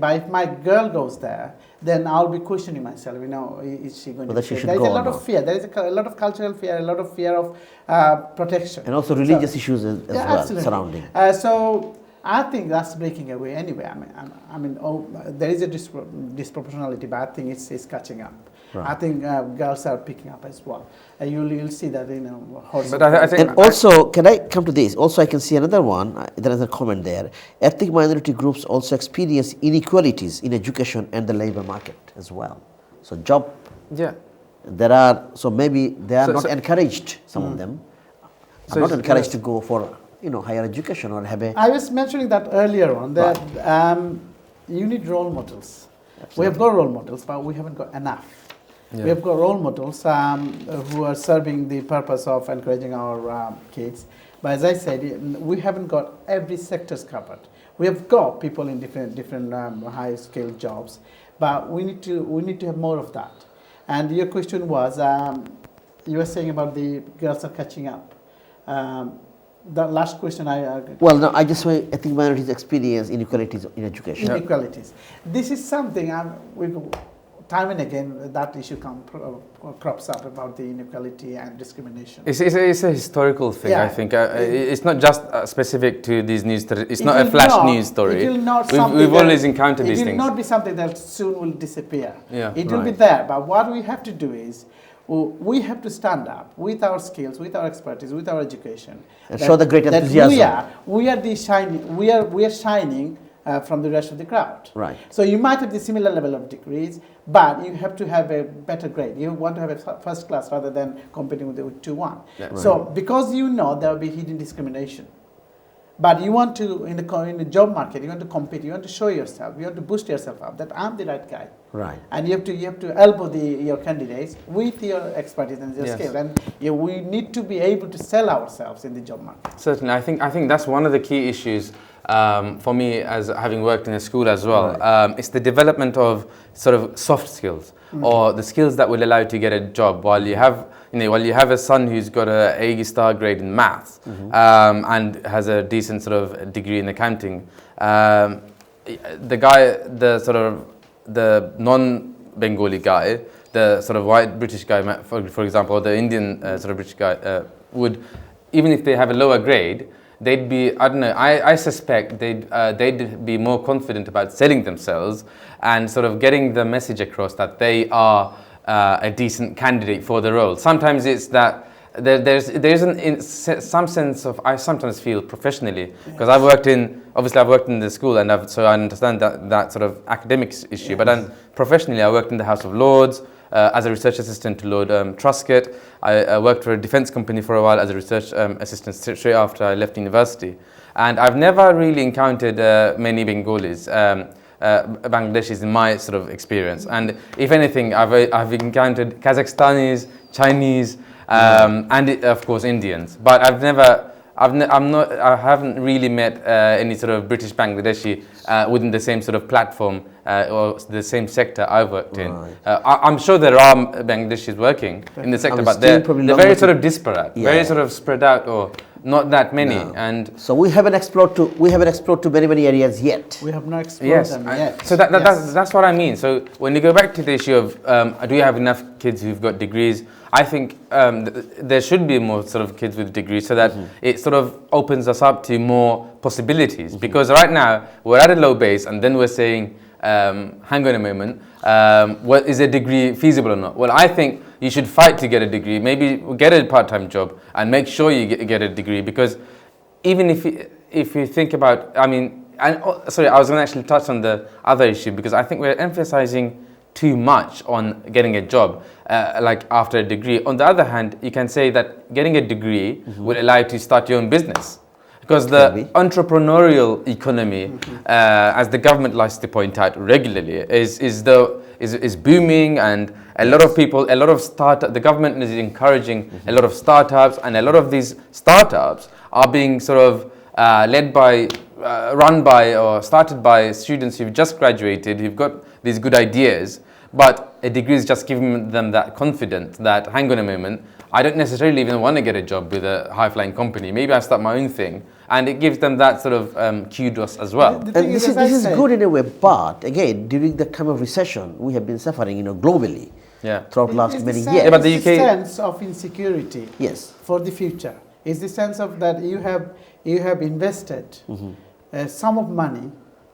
But if my girl goes there, then I'll be questioning myself. Is she going Whether to she stay? should There is go a or lot not. of fear. There is a lot of cultural fear, a lot of fear of protection. And also religious issues as well absolutely. surrounding. So I think that's breaking away anyway. There is a disproportionality, but I think it's catching up. Right. I think girls are picking up as well. You'll see that But I think- And also, can I come to this? Also, I can see another one. There is a comment there. Ethnic minority groups also experience inequalities in education and the labor market as well. So Yeah. maybe they are So- not so- encouraged. Some of them So are not it's- encouraged to go for higher education or have a. I was mentioning that earlier on, that you need role models. We have got role models, but we haven't got enough. Yeah. We have got role models who are serving the purpose of encouraging our kids. But as I said, we haven't got every sectors covered. We have got people in different high-skilled jobs, but we need to have more of that. And your question was, you were saying about the girls are catching up. The last question Well, no, I just say ethnic minorities experience inequalities in education. inequalities. This is something time and again that issue crops up about the inequality and discrimination. It's a historical thing, Yeah. I think. It's not just specific to these news. It's It not a will flash not- news story. It will not We've always encountered these It things. will not be something that soon will disappear. Yeah. It will be Right. there, but what we have to do is we have to stand up with our skills, with our expertise, with our education, And show the great that enthusiasm. we are the shining. We are shining from the rest of the crowd. Right. So you might have the similar level of degrees, but you have to have a better grade. You want to have a first class rather than competing with the 2-1. Yeah. So because you know there will be hidden discrimination, but you want to in the job market, you want to compete, you want to show yourself, you want to boost yourself up that I'm the right guy. Right. And you have to elbow your candidates with your expertise and your Yes. skill. And we need to be able to sell ourselves in the job market. Certainly, I think that's one of the key issues for me as having worked in a school as well. It's the development of sort of soft skills or the skills that will allow you to get a job. While you have a son who's got a A-star grade in maths and has a decent sort of degree in accounting, the non-Bengali guy, the sort of white British guy, for example, or the Indian sort of British guy would, even if they have a lower grade, they'd be, I don't know, I suspect they'd be more confident about selling themselves and sort of getting the message across that they are a decent candidate for the role. Sometimes it's that there isn't some sense of, I sometimes feel professionally, because I've worked in the school and so I understand that sort of academic issue, but then professionally I worked in the House of Lords, as a research assistant to Lord Truscott. I worked for a defence company for a while as a research assistant straight after I left university. And I've never really encountered many Bengalis, Bangladeshis in my sort of experience. And if anything, I've encountered Kazakhstanis, Chinese, and of course Indians. But I haven't really met any sort of British Bangladeshi within the same sort of platform or the same sector I've worked in. I'm sure there are Bangladeshis working in the sector, but they're very sort of disparate, very sort of spread out, or not that many. No. And so we haven't explored to very many areas yet. We have not explored them yet. So that's what I mean. So when you go back to the issue of do you have enough kids who've got degrees, I think there should be more sort of kids with degrees so that it sort of opens us up to more possibilities. Because right now we're at a low base and then we're saying, hang on a moment, what is a degree feasible or not? Well, I think you should fight to get a degree, maybe get a part-time job and make sure you get a degree, because even if you think about, I mean, sorry, I was going to actually touch on the other issue, because I think we're emphasizing too much on getting a job, like after a degree. On the other hand, you can say that getting a degree will allow you to start your own business. Because the entrepreneurial economy, as the government likes to point out regularly, is booming, and a lot of people, the government is encouraging a lot of startups, and a lot of these startups are being sort of run by or started by students who've just graduated, who've got these good ideas, but a degree is just giving them that confidence that, hang on a moment, I don't necessarily even want to get a job with a high-flying company. Maybe I start my own thing. And it gives them that sort of kudos as well. The And thing this is good in a way, but again, during the time of recession, we have been suffering, globally throughout last many years. Yeah, but the UK sense of insecurity for the future is the sense of that you have invested sum of money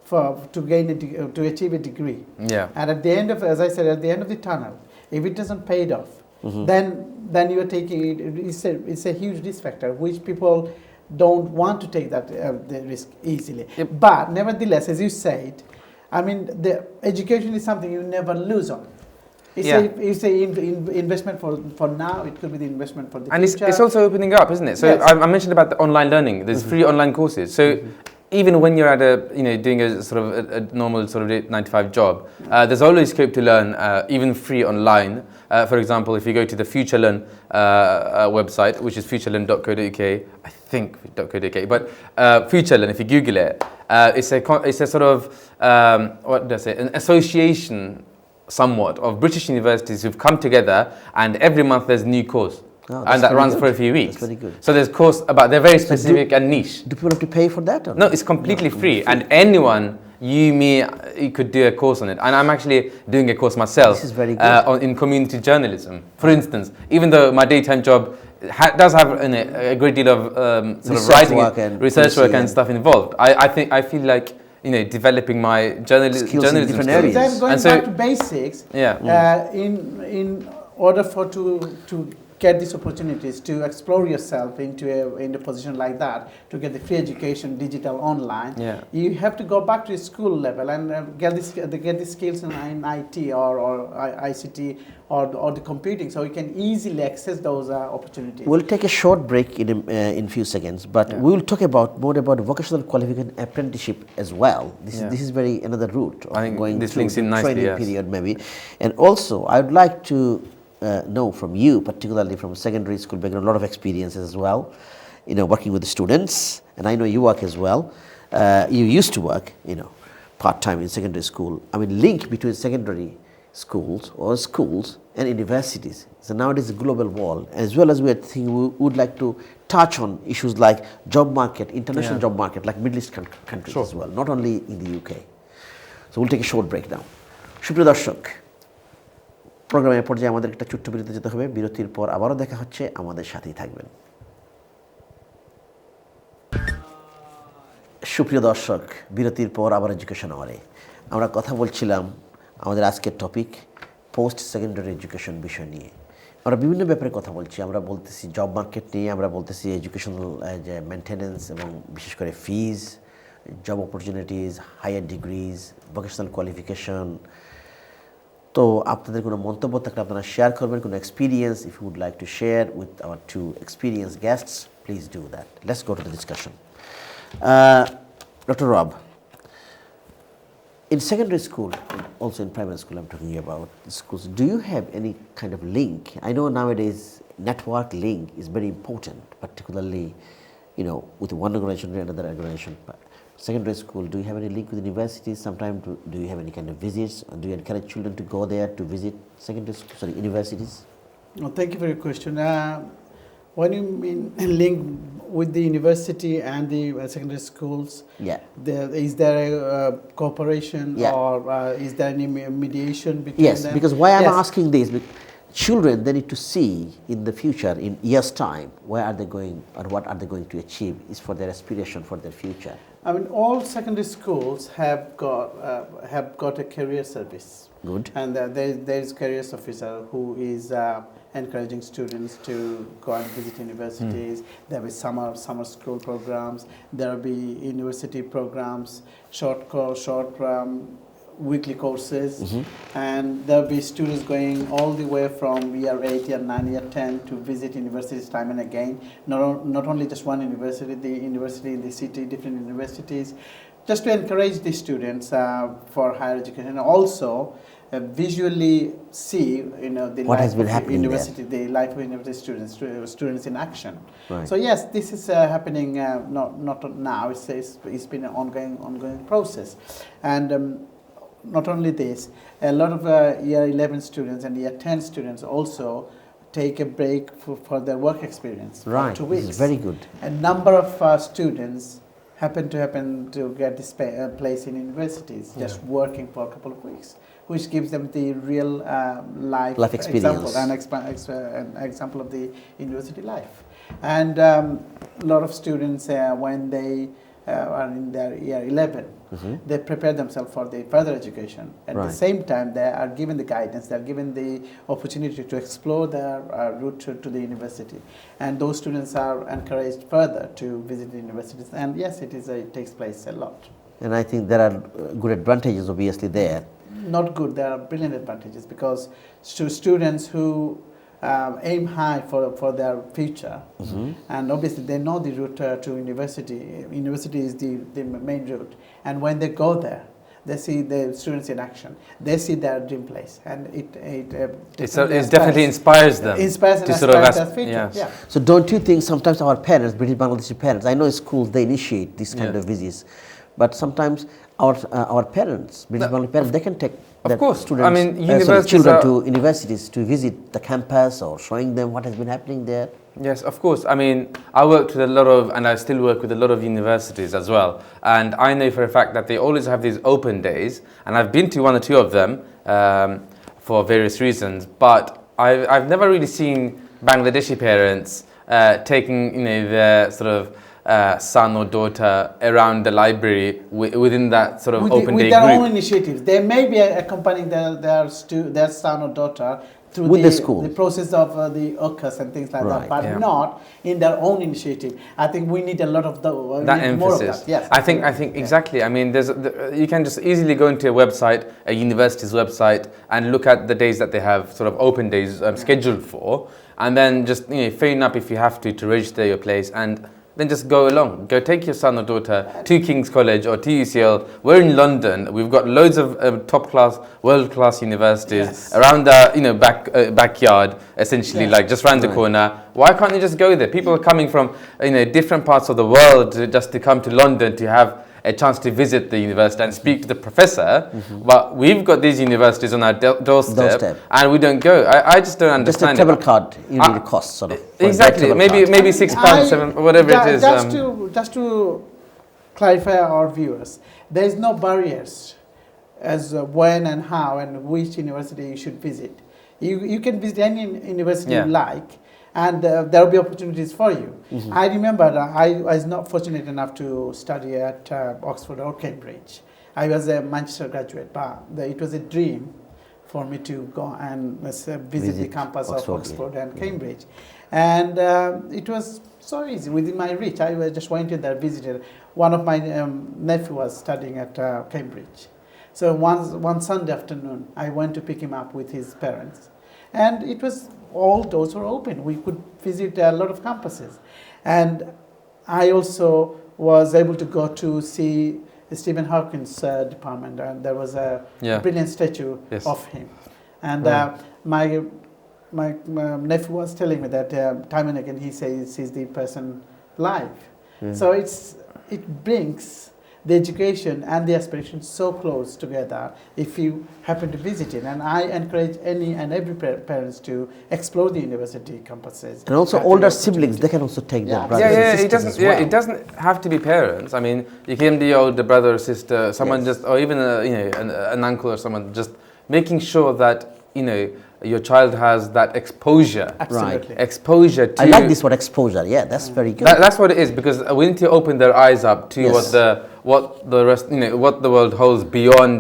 to achieve a degree. Yeah. And at the end of, as I said, at the end of the tunnel, if it doesn't pay it off, then you are taking it. It's a huge risk factor which people don't want to take that the risk easily. But nevertheless, as you said, I mean, the education is something you never lose on. It's a investment for now. It could be the investment for the future. And it's also opening up, isn't it? So I mentioned about the online learning. There's free online courses. So even when you're at doing a sort of a normal sort of 9-to-5 job, there's always scope to learn, even free online. For example, if you go to the FutureLearn website, which is futurelearn.co.uk, I think .co.uk, but FutureLearn, if you Google it, it's a sort of an association somewhat of British universities who've come together, and every month there's a new course. And that runs for a few weeks. That's very good. So there's course they're very specific and niche. Do people have to pay for that? Or no, it's completely free. And anyone, you could do a course on it. And I'm actually doing a course myself. This is very good. In community journalism. For instance, even though my daytime job does have a great deal of sort of writing, research work and stuff involved, I feel like developing my journalism in different areas. Then going back to basics, in order to get these opportunities to explore yourself in a position like that, to get the free education, digital, online, Yeah. you have to go back to the school level and get the skills in IT or ICT or the computing, so you can easily access those opportunities. We'll take a short break in few seconds, but Yeah. we will talk more about vocational qualification apprenticeship as well. Yeah. This is very another route of I think going this through links in the nicely, training yes. period maybe. And also, I would like to know from you, particularly from secondary school background, a lot of experiences as well, working with the students, and I know you work as well. You used to work, part-time in secondary school. I mean, link between secondary schools and universities. So nowadays, the global world, as well as we are thinking, we would like to touch on issues like job market, international Yeah. job market, like Middle East countries Sure. as well, not only in the UK. So we'll take a short break now. সুপ্রিয় দর্শক, প্রোগ্রামের পর্যায়ে আমাদের একটা ছোট্ট বিরতি যেতে হবে। বিরতির পর আবারও দেখা হচ্ছে, আমাদের সাথেই থাকবেন। সুপ্রিয় দর্শক, বিরতির পর আবার এডুকেশন আওয়ারে আমরা কথা বলছিলাম আমাদের আজকের টপিক পোস্ট সেকেন্ডারি এডুকেশন বিষয় নিয়ে। আমরা বিভিন্ন ব্যাপারে কথা বলছি। আমরা বলতেছি জব মার্কেট নিয়ে, আমরা বলতেছি এডুকেশনাল যে মেনটেন্যান্স এবং বিশেষ করে fees, job opportunities, higher degrees, vocational qualification. তো আপনাদের কোনো মন্তব্য থাকলে আপনারা শেয়ার করবেন, কোনো experience if you would like to share with our two experience guests, please do that. Let's go to the discussion. Dr. Rob, in secondary school, also in primary school I'm talking about schools, do you have any kind of link? I know nowadays network link is very important, particularly with one organization to another organization. But secondary school, do you have any link with universities? Sometimes do you have any kind of visits? Or do you encourage children to go there to visit universities? Well, thank you for your question. When you mean link with the university and the secondary schools, Yeah. is there a cooperation Yeah. or is there any mediation between Yes, them? because why I'm Yes. asking this, children, they need to see in the future, in years' time, where are they going or what are they going to achieve is for their aspiration, for their future. I mean, all secondary schools have got a career service. Good. And there is careers officer who is encouraging students to go and visit universities. There will be summer school programs. There will be university programs, short weekly courses, and there will be students going all the way from year 8, year 9, year 10 to visit universities time and again. Not only just one university, the university in the city, different universities, just to encourage the students for higher education, and also visually see the What life has been of happening university, the life of university students in action. Right. So yes, this is happening not now. It's been an ongoing process, and not only this, a lot of year 11 students and year 10 students also take a break for their work experience for Right, 2 this weeks. is very good. A number of students happen to get this place in universities, just working for a couple of weeks, which gives them the real life experience. an example of the university life. And a lot of students, when they are in their year 11, they prepare themselves for the further education. At the Right. same time, they are given the guidance, they are given the opportunity to explore their route to the university. And those students are encouraged further to visit the universities. And yes, it takes place a lot. And I think there are good advantages obviously there. Not good, there are brilliant advantages, because students who aim high for their future, and obviously they know the route to university. University is the main route, and when they go there, they see the students in action. They see their dream place, and it definitely inspires them Inspires and to sort of aspires their future. yes. Yeah. So don't you think sometimes our parents, British Bangladeshi parents, I know schools they initiate this kind Yeah. of visits, but sometimes our parents, British Bangladeshi parents, they can take Of their course. students, I mean, universities children are- to universities to visit the campus or showing them what has been happening there. Yes, of course. I mean, I worked with a lot of, and I still work with a lot of universities as well. And I know for a fact that they always have these open days, and I've been to one or two of them for various reasons. But I've never really seen Bangladeshi parents taking, their sort of son or daughter around the library within that sort of open with day their group. own initiatives. They may be accompanying their son or daughter through With the school. the process of the OCUS and things like Right. that, but Yeah. not in their own initiative. I think we need a lot of That more of emphasis. that. Yes, I think absolutely. exactly. I mean, you can just easily go into a website, a university's website, and look at the days that they have sort of open days scheduled for, and then just phone up if you have to register your place, and then just go along. Go take your son or daughter to King's College or to UCL. We're in London. We've got loads of top-class, world-class universities Yes. around the backyard, essentially, Yeah. like just round the Right. corner. Why can't you just go there? People are coming from different parts of the world just to come to London to have a chance to visit the university and speak to the professor. But we've got these universities on our doorstep, and we don't go. I just don't Just a understand travel it. card, you need a cost sort of. for a Exactly. travel Maybe card. maybe £6, £7, whatever it is. Just to clarify our viewers, there is no barriers as when and how and which university you should visit. You can visit any university Yeah. you like, and there will be opportunities for you. I remember that I was not fortunate enough to study at Oxford or Cambridge. I was a Manchester graduate, but it was a dream for me to go and visit the Visit campus Oxford, of Oxford and Cambridge. And it was so easy, within my reach. I was just went in there, visited. One of my nephew was studying at Cambridge. So one Sunday afternoon, I went to pick him up with his parents. And it was, all doors were open. We could visit a lot of campuses. And I also was able to go to see the Stephen Hawking's department, and there was a Yeah. brilliant statue Yes. of him. And Right. my nephew was telling me that time and again he sees the person live. So it brings the education and the aspiration so close together if you happen to visit it. And I encourage any and every parents to explore the university campuses. And also Have the older opportunity. siblings, they can also take their Yeah. brothers Yeah, and it sisters doesn't. as well. Yeah, it doesn't have to be parents. I mean, you can be your older brother or sister, someone Yes. just, or even an uncle or someone, just making sure that your child has that exposure. Absolutely. Exposure to. I like this word exposure. Yeah, that's very good. That's what it is, because we need to open their eyes up to Yes. what the rest, what the world holds beyond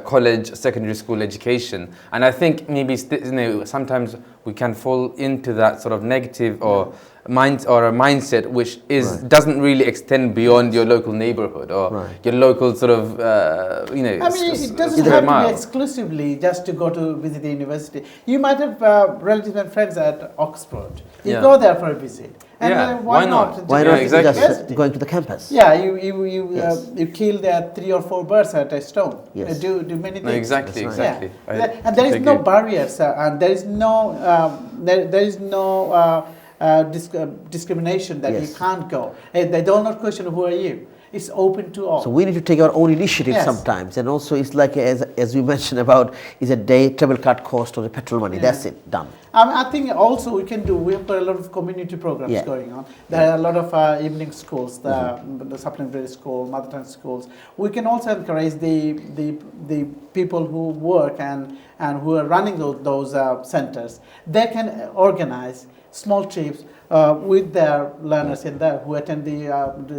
college, secondary school education. And I think maybe sometimes we can fall into that sort of negative or a mindset which Right. doesn't really extend beyond your local neighborhood or Right. your local sort of I mean, it doesn't square have to mile. be exclusively just to go to visit the university. You might have relatives and friends at Oxford. You Yeah. go there for a visit. And Yeah, why why not? not? Why Yeah, not exactly. just going to the campus? Yeah, you Yes. you kill 3 or 4 birds at a stone. Yes. Do many No, things. exactly, That's right. exactly. And there is I no agree. barriers, and there is no discrimination that you Yes. can't go. They do not question who are you. It's open to all. So we need to take our own initiative Yes. sometimes, and also it's like as we mentioned about is a day travel card cost or the petrol money. That's it, done. I think also we have got a lot of community programs Yeah. going on. There are a lot of evening schools, the supplementary school, mother tongue schools. We can also encourage the people who work and who are running those centers. They can organize small trips with their learners in there who attend the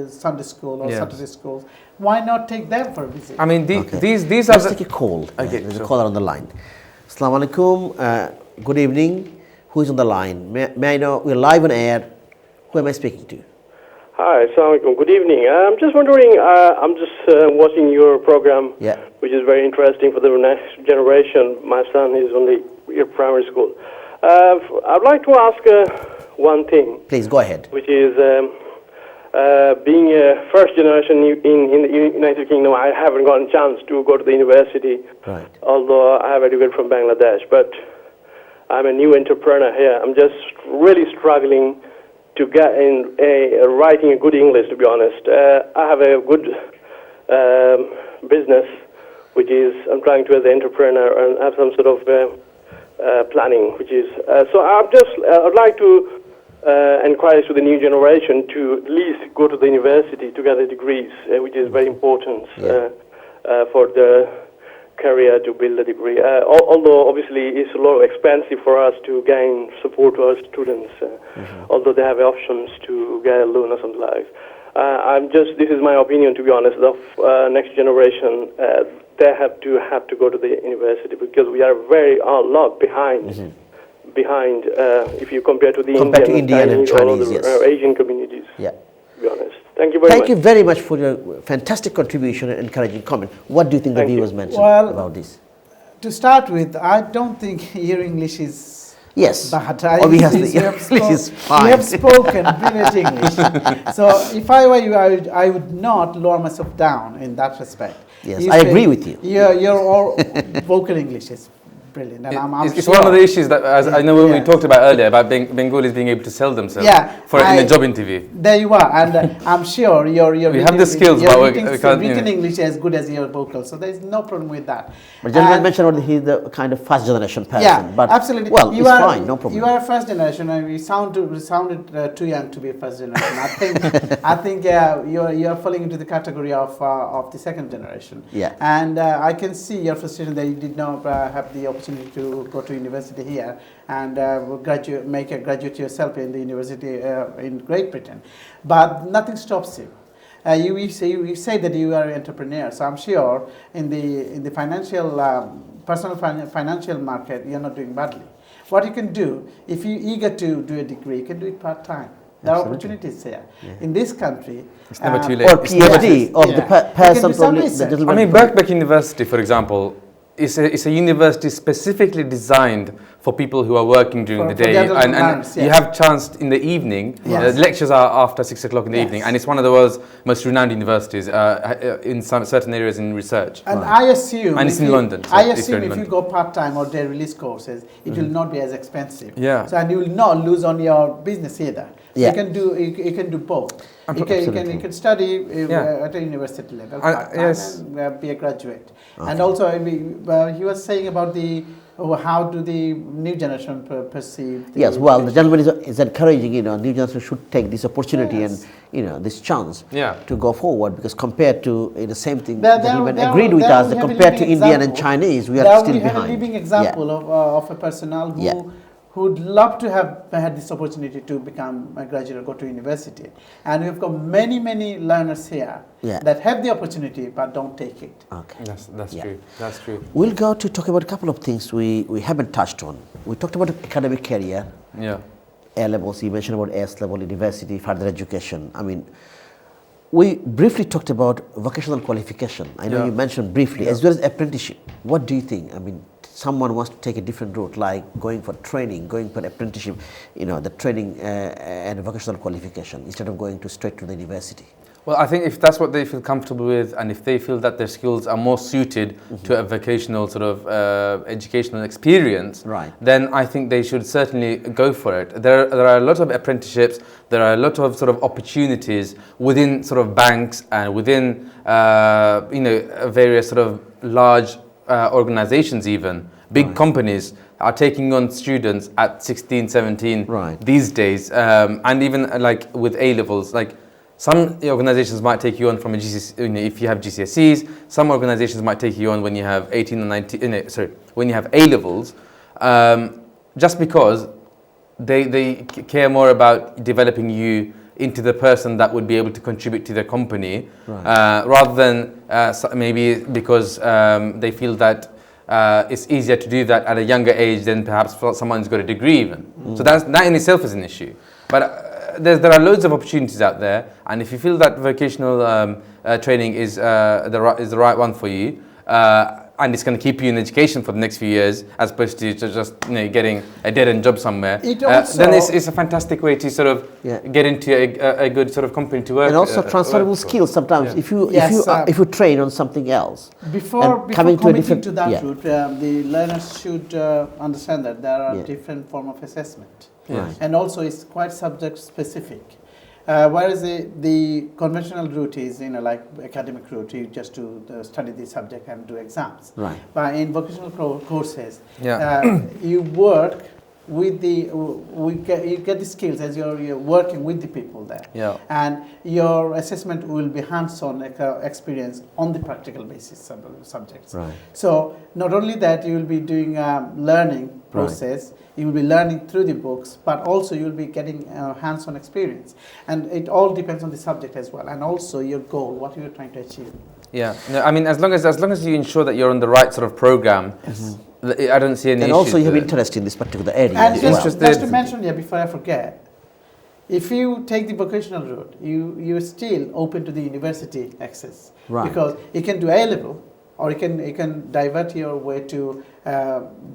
Sunday school or Yes. Saturday schools. Why not take them for a visit? I mean, Okay. these are Let's the, take a call. Okay, There's sure. a caller on the line. Assalamu alaikum. Good evening. Who is on the line? May I know? We're live on air. Who am I speaking to? Hi, assalamu alaikum. Good evening. I'm just wondering, I'm just watching your program, Yeah. which is very interesting for the next generation. My son is only in primary school. I'd like to ask one thing, Please go ahead. which is being a first generation in the United Kingdom, I haven't gotten a chance to go to the university, Right. although I have educated from Bangladesh. But I'm a new entrepreneur here. I'm just really struggling to get in writing a good English, to be honest. I have a good business, which is I'm trying to as an entrepreneur and have some sort of planning, which is so I'd like to encourage to the new generation to at least go to the university to get the degrees, which is very important Yeah. for the career to build a degree. Although obviously it's a lot expensive for us to gain support to our students, although they have options to get a loan or something like. This is my opinion, to be honest. The next generation, they have to go to the university because we are very a lot behind behind if you compare to the Compared to Indian and Chinese, or yes. other Asian communities. Yeah. To be honest. Thank you very much. Thank you very much for your fantastic contribution and encouraging comment. What do you think Thank the you. viewers mentioned Well, about this? To start with, I don't think your English is Yes, bad. obviously, You have English is You fine. have spoken brilliant English. So if I were you, I would not lower myself down in that respect. Yes, You I say agree with you. Your all vocal English is brilliant, and I'm It's sure. one of the issues that, as I know when we Yes. talked about earlier, about Bengalis being able to sell themselves Yeah, in a job interview. There you are, and I'm sure your We have the skills, your but written, we can't, you written know. English is as good as your vocal, so there is no problem with that. But gentleman And- mentioned about he's the kind of first generation person. Yeah, but absolutely. Well, it's fine, no problem. You are a first generation, and you sounded too young to be a first generation. I think you are falling into the category of the second generation. Yeah. And I can see your frustration that you did not have the opportunity to go to university here and graduate yourself in the university in Great Britain, but nothing stops you. You say that you are an entrepreneur, so I'm sure in the financial financial market you're not doing badly. What you can do, if you're eager to do a degree, you can do it part time. There are Absolutely. opportunities here in this country. It's never too late. Or It's never PhD of the Yeah. person You can do some probably, the research. gentleman. I mean, Birkbeck University, for example, is a university specifically designed for people who are working during For the day, the and learners, you yes. have chance in the evening. Yes. The lectures are after 6 o'clock in the Yes. evening, and it's one of the world's most renowned universities in some certain areas in research. And I assume, And it's if in you- London, so I it's assume in if you London. go part time or day release courses, it will not be as expensive. Yeah. So and you will not lose on your business either. So Yeah. you can do both. You Absolutely. can study Yeah. at a university level And- part time yes. and be a graduate. And also he was saying about how do the new generation perceive. Yes, well, the gentleman is encouraging, new generation should take this opportunity Yes. and, this chance Yeah. to go forward, because compared to the same thing, There- the there- gentleman there- agreed with there us, we that have a compared to living Indian and example. Chinese, we There are still we have behind. a living Yeah. example of a personnel who Yeah. who'd love to have had this opportunity to become a graduate or go to university. And we've got many learners here Yeah. that have the opportunity but don't take it. Okay. That's Yeah. true. That's true. We'll go to talk about a couple of things we haven't touched on. We talked about academic career, Yeah. A levels, you mentioned about S level, university, further education. I mean, we briefly talked about vocational qualification. I know Yeah. you mentioned briefly, as well as apprenticeship. What do you think? I mean, someone wants to take a different route, like going for training, going for apprenticeship, the training and vocational qualification, instead of going straight to the university. Well, I think if that's what they feel comfortable with, and if they feel that their skills are more suited to a vocational sort of educational experience, Right. then I think they should certainly go for it. There are a lot of apprenticeships, there are a lot of sort of opportunities within sort of banks and within various sort of large organizations, even big companies are taking on students at 16, 17 Right. these days, and even like with A levels, like. Some organizations might take you on from a GCSE, if you have GCSEs. Some organizations might take you on when you have 18 or 19, when you have A levels, just because they care more about developing you into the person that would be able to contribute to the company, rather than maybe because they feel that it's easier to do that at a younger age than perhaps for someone who's got a degree even. So that in itself is an issue. But there are loads of opportunities out there, and if you feel that vocational training is the right one for you, and it's going to keep you in education for the next few years, as opposed to just getting a dead-end job somewhere, It also- then it's a fantastic way to sort of Yeah. get into a good sort of company to work. And also transferable work for. skills sometimes. Yeah. If you train on something else, Before and coming to a committing different to that yeah. route, the learners should understand that there are Yeah. different form of assessment. Right. And also it's quite subject specific. Whereas the conventional route is, like academic route, you just to study the subject and do exams. Right. But in vocational courses, Yeah. you work with you get the skills as you're working with the people there. Yeah. And your assessment will be hands-on experience on the practical basis subjects. Right. So not only that, you will be doing learning process, you will be learning through the books, but also you will be getting hands-on experience. And it all depends on the subject as well, and also your goal, what you're trying to achieve. Yeah, no, I mean, as long as you ensure that you're on the right sort of program, I don't see any And issues also you have with it. interest in this particular area And as well. just to mention here before I forget, if you take the vocational route, you're still open to the university access. Right. Because you can do A-level, or you can divert your way to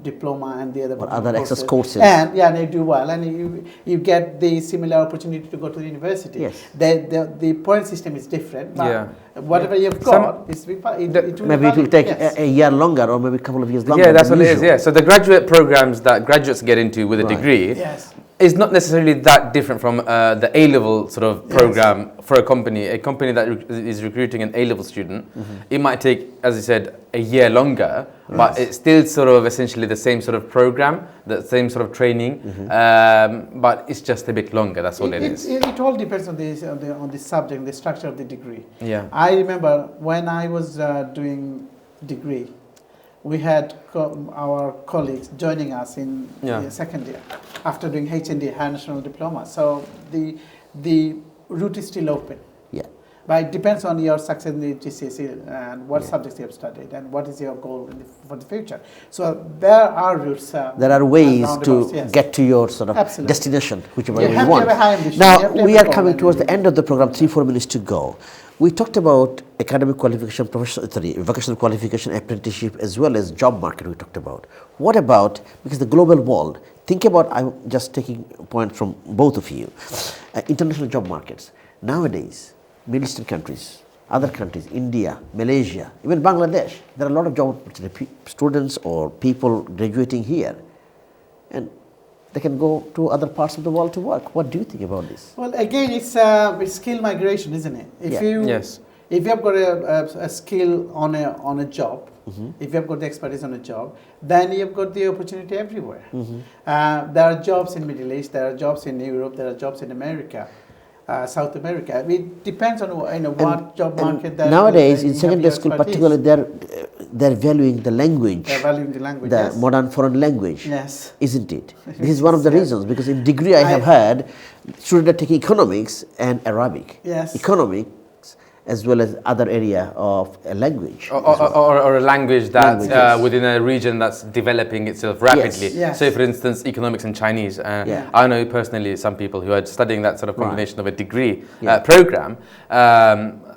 diploma and the other Or other access courses. And yeah, and you do well, and you get the similar opportunity to go to the university. Yes. The point system is different. But Yeah. whatever you've Some- got, it will Maybe it will value- take yes. a year longer or maybe a couple of years longer. Yeah, that's than what it is. usual. Yeah. So the graduate programs that graduates get into with a Right. degree Yes. is not necessarily that different from the A-level sort of program for a company. A company that is recruiting an A-level student, it might take, as you said, a year longer, but it's still sort of essentially the same sort of program, the same sort of training, but it's just a bit longer. That's all it is. It all depends on the subject, the structure of the degree. Yeah. I remember when I was doing degree, we had our colleagues joining us in the second year after doing HND, Higher National Diploma. So the route is still open. Yeah. But it depends on your success in the GCSE and what subjects you have studied and what is your goal for the future. So there are routes. There are ways and to roundabouts, yes. get to your sort of Absolutely. destination, whichever You way have you to want. have a high ambition. You Now, have to have we a are goal coming and towards you- the end of the program, 3-4 minutes to go. We talked about academic qualification, vocational qualification, apprenticeship, as well as job market we talked about. What about, because the global world, think about, I'm just taking a point from both of you, international job markets. Nowadays, Middle Eastern countries, other countries, India, Malaysia, even Bangladesh, there are a lot of job students or people graduating here, and they can go to other parts of the world to work. What do you think about this? Well, again, it's skill migration, isn't it? If Yeah. you Yes. if you have got a skill on a job, if you have got the expertise on a job, then you've got the opportunity everywhere. There are jobs in Middle East, there are jobs in Europe, there are jobs in America, South America. It depends on what job market. that Nowadays, you in have secondary your school, expertise. particularly, they're valuing the language, They're valuing the language. the yes. modern foreign language, Yes. isn't it? This is one of the Yes. reasons, because in degree I have heard students are taking economics and Arabic. Yes. Economics as well as other area of a language. Or a language that's Languages. within a region that's developing itself rapidly. Yes. So, for instance, economics and Chinese. Yeah. I know personally some people who are studying that sort of combination of a degree Yeah. program,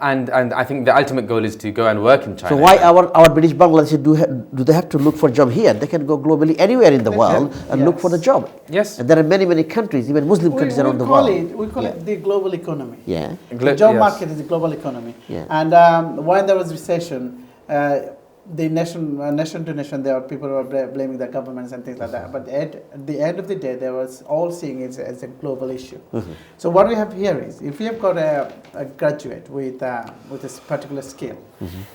and I think the ultimate goal is to go and work in China. So why our British Bangladeshi do they have to look for a job here? They can go globally anywhere in the world and look for the job. Yes. And there are many countries, even Muslim countries around the world. We call it the global economy. Yeah. The job Yes. market is the global economy. Yeah. And when there was recession, the nation to nation, there were people who were blaming the governments and things like that. But at the end of the day, they was all seeing it as a global issue. So what we have here is, if you have got a graduate with a particular skill,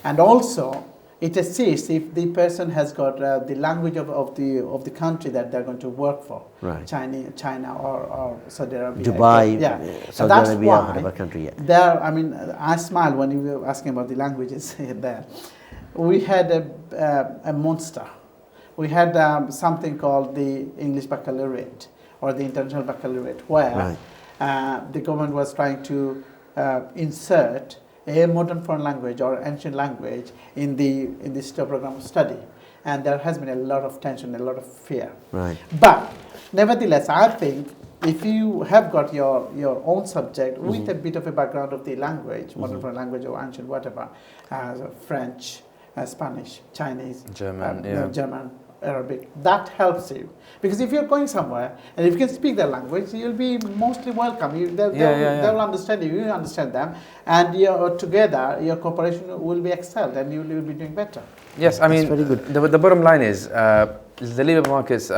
and also it assists if the person has got the language of the country that they're going to work for, Right. China or Saudi Arabia, Dubai, yeah. Saudi And that's Arabia, why whatever country, yeah. there, I mean, I smiled when you were asking about the languages there. We had a monster. We had something called the English Baccalaureate or the International Baccalaureate, where the government was trying to insert a modern foreign language or ancient language in this program of study. And there has been a lot of tension, a lot of fear. Right. But nevertheless, I think if you have got your own subject with a bit of a background of the language, modern foreign language or ancient whatever, French, Spanish, Chinese, German, Arabic, that helps you. Because if you're going somewhere and if you can speak their language, you'll be mostly welcome. They'll understand you, you understand them, and together your cooperation will be excelled and you will be doing better. Yes, I mean, very good. The bottom line is the labour market's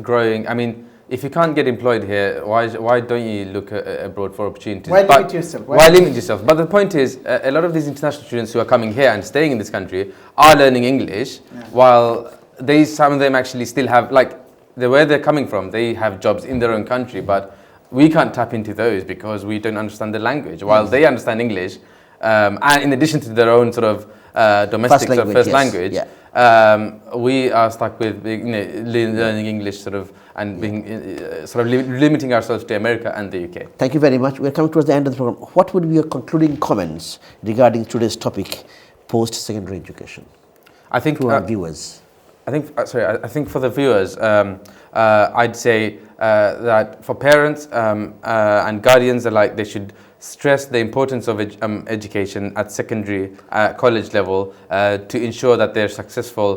growing. I mean, if you can't get employed here, why don't you look abroad for opportunities? Why limit yourself? Why limit yourself? But the point is, a lot of these international students who are coming here and staying in this country are learning English, while some of them actually still have, like, where they're coming from, they have jobs in their own country, but we can't tap into those because we don't understand the language, while they understand English, and in addition to their own sort of domestic first language, we are stuck with learning English sort of and being limiting ourselves to America and the UK. Thank you very much. We're coming towards the end of the program. What would be your concluding comments regarding today's topic, post-secondary education, I think to our viewers? I think for the viewers, I'd say that for parents and guardians alike, they should stress the importance of education at secondary, college level to ensure that they're successful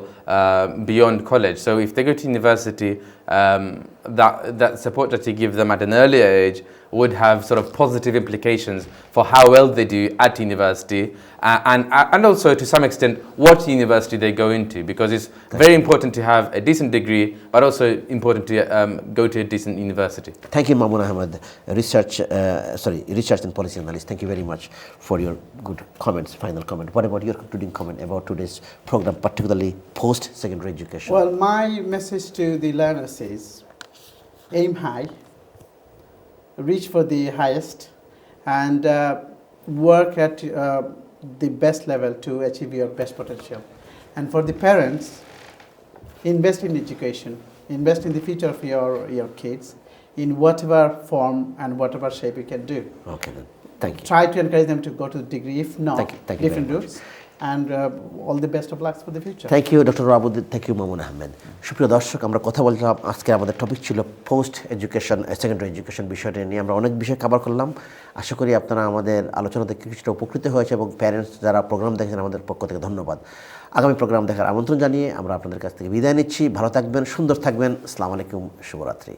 beyond college. So if they go to university, that support that you give them at an earlier age would have sort of positive implications for how well they do at university and also to some extent what university they go into, because it's very important to have a decent degree but also important to go to a decent university. Thank you, Mamun Ahmed, research and policy analyst. Thank you very much for your good comments, final comment. What about your concluding comment about today's program, particularly post-secondary education? Well, my message to the learners is aim high, reach for the highest, and work at the best level to achieve your best potential. And for the parents, invest in education, invest in the future of your kids in whatever form and whatever shape you can do. Okay, then. Thank you. Try to encourage them to go to the degree, if not, Thank you different very routes. And all the best of luck for the future. Thank you doctor Rabuddin, thank you Mamun Ahmed. সুপ্রিয় দর্শক, আমরা কথা বলছিলাম, আজকে আমাদের topic ছিল post education, secondary education বিষয়টা নিয়ে আমরা অনেক বিষয় কভার করলাম। আশা করি আপনারা আমাদের আলোচনা থেকে কিছুটা উপকৃত হয়েছে এবং প্যারেন্টস যারা প্রোগ্রাম দেখেছেন আমাদের পক্ষ থেকে ধন্যবাদ। আগামী প্রোগ্রাম দেখার আমন্ত্রণ জানিয়ে আমরা আপনাদের কাছ থেকে বিদায় নিচ্ছি। ভালো থাকবেন, সুন্দর থাকবেন। আসসালামু আলাইকুম, শুভরাত্রি।